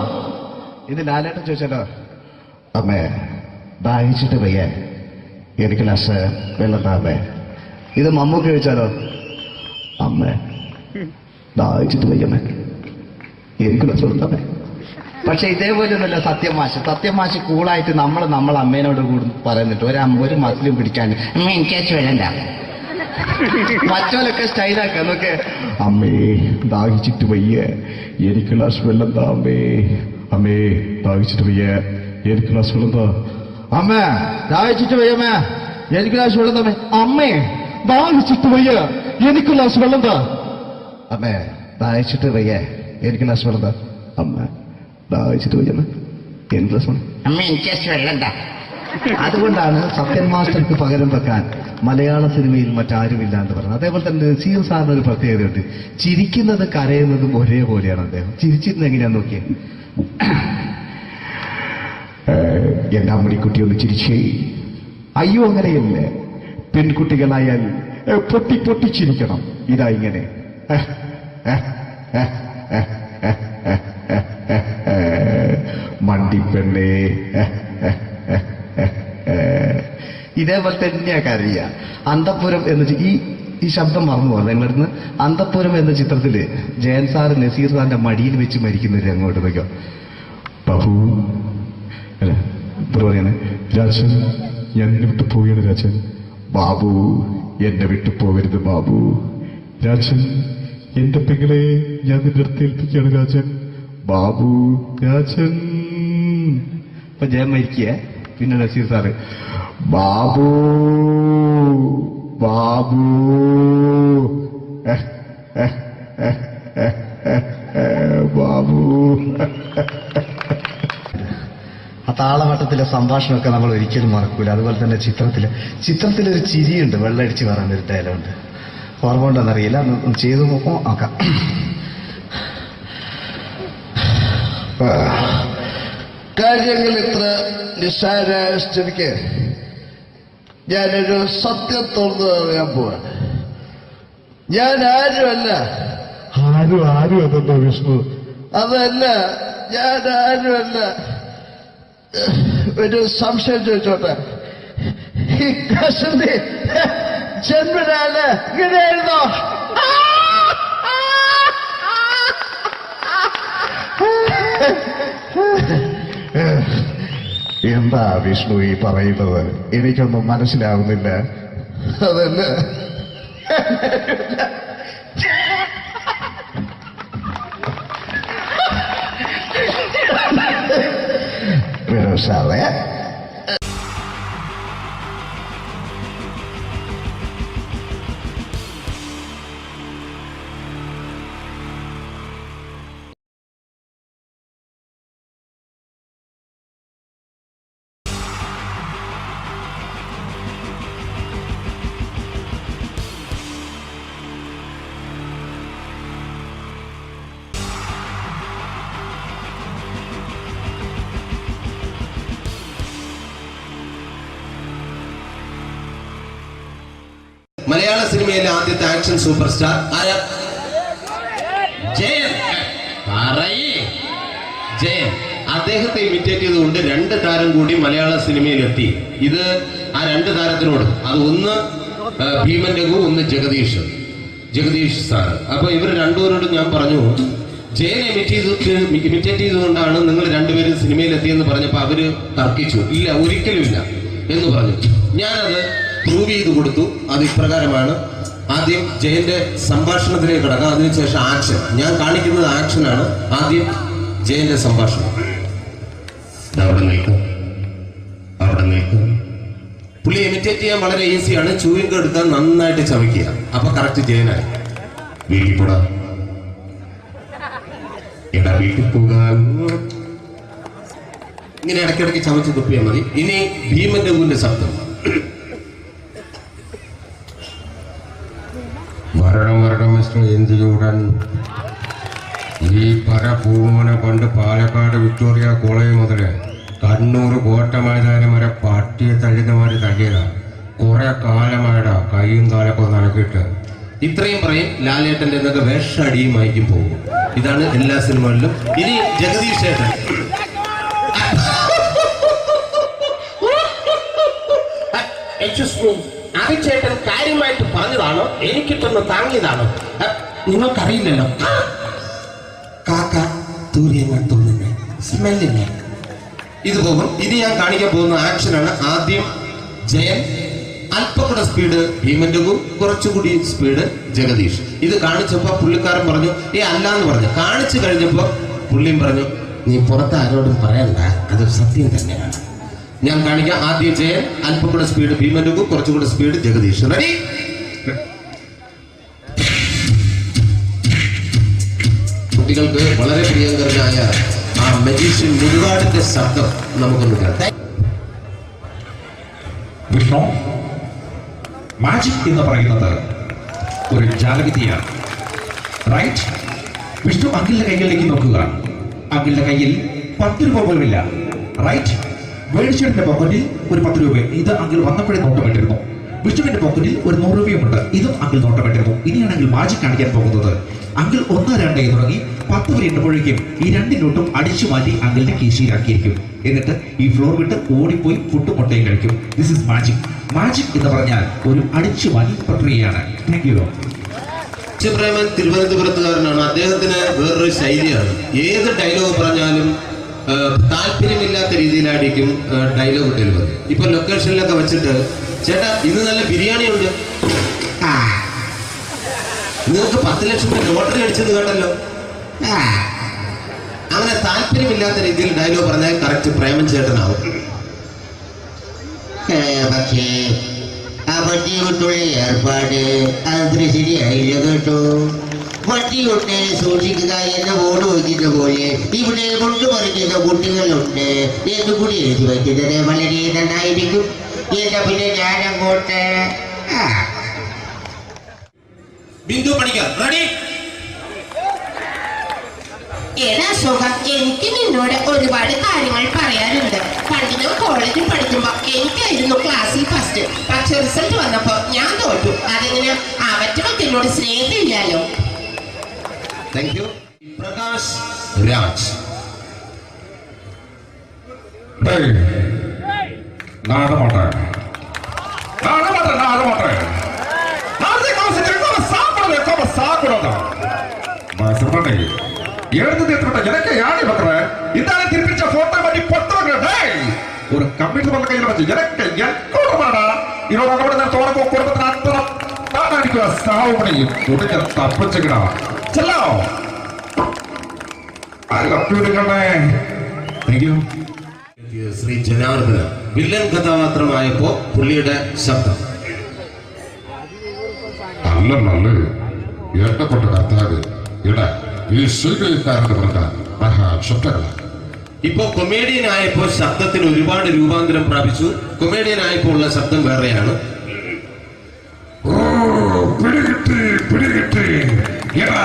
S8: ഇത് ലാലേട്ടൻ ചോദിച്ചാലോ? അമ്മേ, ദാഹിച്ചിട്ട് വയ്യ, എനിക്ക് ഗ്ലാസ് വെള്ളം താ അമ്മേ. ഇത് മമ്മൂക്ക് ചോദിച്ചാലോ? അമ്മേ, ദാഹിച്ചിട്ട് വയ്യമ്മേ, എനിക്ക് ഗ്ലാസ് വെള്ളം താ അമ്മേ. പക്ഷെ ഇതേപോലെ ഒന്നുമല്ല സത്യമാഷ് കൂളായിട്ട് നമ്മളെ അമ്മേനോട് കൂടി പറയുന്നിട്ട് ഒരു മസിലും പിടിക്കാൻ അമ്മ എനിക്ക് വേണ്ട. മറ്റോലൊക്കെ സ്റ്റൈലാക്കാം നോക്കെ.
S9: അമ്മേ, ദാഹിച്ചിട്ട് വയ്യ, എനിക്ക് ഗ്ലാസ് വെള്ളം താ അമ്മേ. അമ്മേ, ദാഹിച്ചിട്ട് വയ്യ, എനിക്ക് ഗ്ലാസ് വെള്ളം താ.
S8: അമ്മ ദാഹിച്ചിട്ട് വയ്യമ്മ, എനിക്ക് ഗ്ലാസ് വെള്ളം താ. അമ്മേ,
S9: ദാഹിച്ചിട്ട് വയ്യ, എനിക്ക് ഗ്ലാസ് വെള്ളം താ.
S8: അമ്മേ, ദാഹിച്ചിട്ട് വയ്യ, എനിക്ക് ഗ്ലാസ് വെള്ളം താ.
S9: അമ്മ, ദാഹിച്ചിട്ട് വയ്യമ്മ, എനിക്ക് ഗ്ലാസ് വെള്ളം.
S8: അമ്മ എനിക്ക് വെള്ളം താ. അതുകൊണ്ടാണ് സത്യൻ മാസ്റ്റർക്ക് പകരം വെക്കാൻ മലയാള സിനിമയിൽ മറ്റാരുമില്ല എന്ന് പറയുന്നത്. അതേപോലെ തന്നെ നസീർ സാറിന് ഒരു പ്രത്യേകതയുണ്ട്. ചിരിക്കുന്നത് കരയുന്നതും ഒരേപോലെയാണ് അദ്ദേഹം. ചിരിച്ചിരുന്നത് എങ്ങനെയാന്ന് നോക്കിയേ.
S9: എന്റെ അമ്മടിക്കുട്ടി ഒന്ന് ചിരിച്ചേ.
S8: അയ്യോ അങ്ങനെയല്ല,
S9: പെൺകുട്ടികളായാൽ പൊട്ടിച്ചിരിക്കണം. ഇതാ ഇങ്ങനെ. മണ്ടിപ്പെണ്ണേ.
S8: ഇതേപോലെ തന്നെയാ കരയ. അന്തപ്പുരം എന്ന ഈ ശബ്ദം മറന്നു പോകുന്നത് നിങ്ങളിരുന്ന്. അന്തപ്പുരം എന്ന ചിത്രത്തില് ജയൻ സാർ നസീർ സാറിന്റെ മടിയിൽ വെച്ച് മരിക്കുന്നവര് അങ്ങോട്ട് വയ്ക്കോ.
S9: ബാബു അല്ല പറയാണ്, രാജൻ ഞാൻ എന്നെ വിട്ടു പോവുകയാണ് രാജൻ. ബാബു എന്നെ വിട്ടു പോകരുത് ബാബു. രാജൻ എന്റെ പെങ്ങളെ ഞാൻ നിന്റെ അടുത്ത് ഏൽപ്പിക്കുകയാണ് രാജൻ. ബാബു, രാജൻ.
S8: ഇപ്പൊ ജയൻ മരിക്കുക. പിന്നെ നസീർ സാറ്
S9: ബാബു ബാബു ബാബു.
S8: ആ താളവട്ടത്തിലെ സംഭാഷണമൊക്കെ നമ്മൾ ഒരിക്കലും മറക്കൂല. അതുപോലെ തന്നെ ചിത്രത്തിലൊരു ചിരിയുണ്ട്, വെള്ളടിച്ച് പറയുന്നൊരു ഡയലോഗുണ്ട്. ഓർമ്മ ഉണ്ടെന്നറിയില്ല, ചെയ്തു നോക്കാം. കാര്യങ്ങൾ ഇത്ര നിസ്സാരമായ സ്ഥിതിക്ക് ഞാനൊരു സത്യം തുറന്നു പറയാൻ പോവാണ്. ഞാൻ ആരുമല്ല.
S9: ആരും അതല്ലോ വിഷ്ണു.
S8: അതല്ല, ഞാൻ ആരുമല്ല. ഒരു സംശയം ചോദിച്ചോട്ടെ, ഈ കസന്തി ജന്മനാല് ഇങ്ങനെയായിരുന്നോ?
S9: എന്താ വിഷ്ണു ഈ പറയുന്നത്? എനിക്കൊന്നും മനസ്സിലാവുന്നില്ല.
S8: അതല്ല,
S9: സാറേ
S19: മലയാള സിനിമയിലെ ആദ്യത്തെ ആക്ഷൻ സൂപ്പർ സ്റ്റാർ ആരാ? ജയൻ. ജയൻ. അദ്ദേഹത്തെ ഇമിറ്റേറ്റ് ചെയ്തുകൊണ്ട് 2 താരം കൂടി മലയാള സിനിമയിലെത്തി. ഇത് ആ 2 താരത്തിനോട്, അത് ഒന്ന് ഭീമൻ രഘു, ഒന്ന് ജഗദീഷ് സാർ. അപ്പൊ ഇവർ രണ്ടുപേരോടും ഞാൻ പറഞ്ഞു, ജയനെ ഇമിറ്റേറ്റ് ചെയ്തുകൊണ്ടാണ് നിങ്ങൾ രണ്ടുപേരും സിനിമയിലെത്തിയെന്ന് പറഞ്ഞപ്പോൾ അവര് തർക്കിച്ചു. ഇല്ല, ഒരിക്കലും ഇല്ല എന്ന് പറഞ്ഞു. ഞാനത് പ്രൂവ് ചെയ്ത് കൊടുത്തു. അത് ഇപ്രകാരമാണ്. ആദ്യം ജയന്റെ സംഭാഷണത്തിലേക്ക് കിടക്കാം, അതിനുശേഷം ആക്ഷൻ. ഞാൻ കാണിക്കുന്നത് ആക്ഷനാണ്. ആദ്യം ജയന്റെ സംഭാഷണം. അവിടെ നിൽക്കും. പുള്ളി ഇമിറ്റേറ്റ് ചെയ്യാൻ വളരെ ഈസിയാണ്. ചൂയിങ് എടുക്കാൻ നന്നായിട്ട് ചവയ്ക്കുക. അപ്പൊ കറക്റ്റ് ജയനായി. വീട്ടിൽ പോടാ, എടാ വീട്ടിൽ പോകാൻ. ഇങ്ങനെ ഇടയ്ക്കിടയ്ക്ക് ചവച്ച് തുപ്പിയാൽ മതി. ഇനി ഭീമൻ രഘുവിന്റെ ശബ്ദം.
S20: വരണം മിസ്റ്റർ എന്ത് ചൂടൻ. ഈ പൂമനെ പണ്ട് പാലക്കാട് വിക്ടോറിയ കോളേജ് മുതൽ കണ്ണൂർ കോട്ട മൈതാനം വരെ പട്ടിയെ തള്ളുന്നമാര് തള്ളിയതാ. കുറെ കാലമായിടാ കൈയും കാലൊക്കെ നടക്കിയിട്ട്.
S19: ഇത്രയും പറയും. ലാലേട്ടന്റെ എന്നൊക്കെ വേഷടിയുമായിരിക്കും പോകും. ഇതാണ് എല്ലാ സിനിമകളിലും. ഇനി ജഗദീഷ് ചേട്ടൻ. ചേട്ടൻ കാര്യമായിട്ട് പറഞ്ഞതാണോ എനിക്കിട്ടൊന്ന് താങ്ങിയതാണോ? നിങ്ങൾക്കറിയില്ലല്ലോ. കാക്ക തൂരിയങ്ങൾ തോന്നുന്നേ, സ്മെല്ലില്ലേ? ഇത് പോകും. ഇത് ഞാൻ കാണിക്കാൻ പോകുന്ന ആക്ഷനാണ്. ആദ്യം ജയൻ, അല്പം കൂടെ സ്പീഡ് ഭീമൻ രഘു, കുറച്ചുകൂടി സ്പീഡ് ജഗദീഷ്. ഇത് കാണിച്ചപ്പോ പുള്ളിക്കാരൻ പറഞ്ഞു അല്ലാന്ന് പറഞ്ഞു. കാണിച്ചു കഴിഞ്ഞപ്പോ പുള്ളിയും പറഞ്ഞു നീ പുറത്ത് ആരോടും പറയണ്ട, അത് സത്യം തന്നെയാണ്. ഞാൻ കാണിക്കാം. ആദ്യം ജയൻ, അല്പം കൂടെ സ്പീഡ് ഭീമൻ രഘു, കുറച്ചുകൂടെ സ്പീഡ് ജഗദീഷ്. റെഡി? കുട്ടികൾക്ക് വളരെ പ്രിയങ്കരനായ ആ മജീഷ്യൻ മുരുകാടിന്റെ ശബ്ദം നമുക്കൊന്ന് കേൾക്കാം.
S21: വിഷ്ണു, മാജിക് എന്ന് പറയുന്നത് ഒരു ജാലവിദ്യയാണ്. റൈറ്റ്? വിഷ്ണു അങ്കിളിന്റെ കൈകളിലേക്ക് നോക്കുക. അങ്കിളിന്റെ കയ്യിൽ 10 രൂപ പോലുമില്ല. റൈറ്റ്? വേണിച്ചേട്ടന്റെ പോക്കറ്റിൽ ഒരു 10 രൂപ. ഇത് അങ്കിൾ വന്നപ്പോഴേ നോട്ടമിട്ടിരുന്നു. വിഷ്ണുവിന്റെ പോക്കറ്റിൽ ഒരു 100 രൂപയുമുണ്ട്. ഇതും അങ്കിൾ നോട്ടമിട്ടിരുന്നു. ഇനിയാണെങ്കിൽ മാജിക് കാണിക്കാൻ പോകുന്നത്. അങ്കിൾ 1, 2 തുടങ്ങി 10 വരെ എണ്ണുമ്പോഴേക്കും ഈ 2 നോട്ടും അടിച്ചു മാറ്റി അങ്കിളിന്റെ കീശയിലാക്കിയിരിക്കും. എന്നിട്ട് ഈ ഫ്ലോർ വിട്ട് ഓടിപ്പോയി പുട്ടും മുട്ടയും കഴിക്കും. This is magic. മാജിക് എന്ന് പറഞ്ഞാൽ ഒരു അടിച്ചു മാറ്റി പ്രക്രിയയാണ്. Thank you.
S19: പ്രേമൻ തിരുവനന്തപുരത്തുകാരനാണ്. അദ്ദേഹത്തിന് വേറൊരു ശൈലിയാണ്. ഏത് ഡയലോഗ് പറഞ്ഞാലും താല്പര്യമില്ലാത്ത രീതിയിലായിരിക്കും ഡയലോഗ് ഡെലിവറി. ഇപ്പൊ ലൊക്കേഷനിലൊക്കെ വെച്ചിട്ട് ചേട്ടാ ഇന്ന് നല്ല ബിരിയാണി ഉണ്ട്, നിങ്ങൾക്ക് 10 ലക്ഷം ലോട്ടറി അടിച്ചത് കേട്ടല്ലോ. അങ്ങനെ താല്പര്യമില്ലാത്ത രീതിയിൽ ഡയലോഗ് പറഞ്ഞാൽ കറക്റ്റ് പ്രേമൻ ചേട്ടനാവും. പക്ഷേ ആ പട്ടിയുട്ടുള്ള ഏർപ്പാട് അത്ര ശരിയായില്ല കേട്ടോ. പട്ടിയുണ്ട് സൂക്ഷിക്കുക എന്ന ബോർഡ് വയ്ക്കുന്ന പോലെ ഇവിടെ കൊണ്ടുപറിക്കുന്ന കുട്ടികളുണ്ട് എന്ന് കൂടി എഴുതി വയ്ക്കുന്നത് വളരെ നന്നായിരിക്കും. എന്നാ പിന്നെ ഞാനങ്ങോട്ട് ബിന്ദു പണിക്കർ. റെഡി?
S18: ഏതാ സുഖം. എനിക്ക് നിന്നോട് ഒരുപാട് കാര്യങ്ങൾ പറയാനുണ്ട്. പണ്ട് ഞാൻ കോളേജിൽ പഠിക്കുമ്പോ എനിക്കായിരുന്നു ക്ലാസ്സിൽ ഫസ്റ്റ്. പക്ഷെ റിസൾട്ട് വന്നപ്പോ ഞാൻ തോറ്റു. അതെങ്ങനെ അവറ്റൊക്കെ എന്നോട് സ്നേഹമില്ലല്ലോ.
S19: Thank you. പ്രകാശ് രാജ്.
S21: எனக்கு யாரு பண்ற இந்த திருப்பிச்ச போட்டோ பண்ணி பொட்டுங்க. ஒரு கம்ப்யூட்டர் பண்ண கையில வச்சு எனக்கு என்கூடமாடா இவரோட கூட தோறப்போ குடும்பத்துல அத்தனை நான் அடிக்கிற சாவு பண்ணி துடிக்க தப்பிச்சுக்கடா. செல்லோ
S19: ശ്രീ ജനാർദ്ദന വില്ലൻ കഥാപാത്രമായപ്പോ പുള്ളിയുടെ ശബ്ദം.
S20: നല്ല നല്ല ഏട്ടപ്പെട്ട കർത്താവ് ഇട ഈ സ്വീകരിക്കാരുടെ പ്രധാന മഹാശബ്ദങ്ങളാണ്.
S19: ഇപ്പോ കൊമേഡിയൻ ആയപ്പോ ശബ്ദത്തിന് ഒരുപാട് രൂപാന്തരം പ്രാപിച്ചു. കൊമേഡിയൻ ആയപ്പോ ഉള്ള ശബ്ദം വേറെയാണ്.
S20: പിടികിട്ടി പിടികിട്ടി എടാ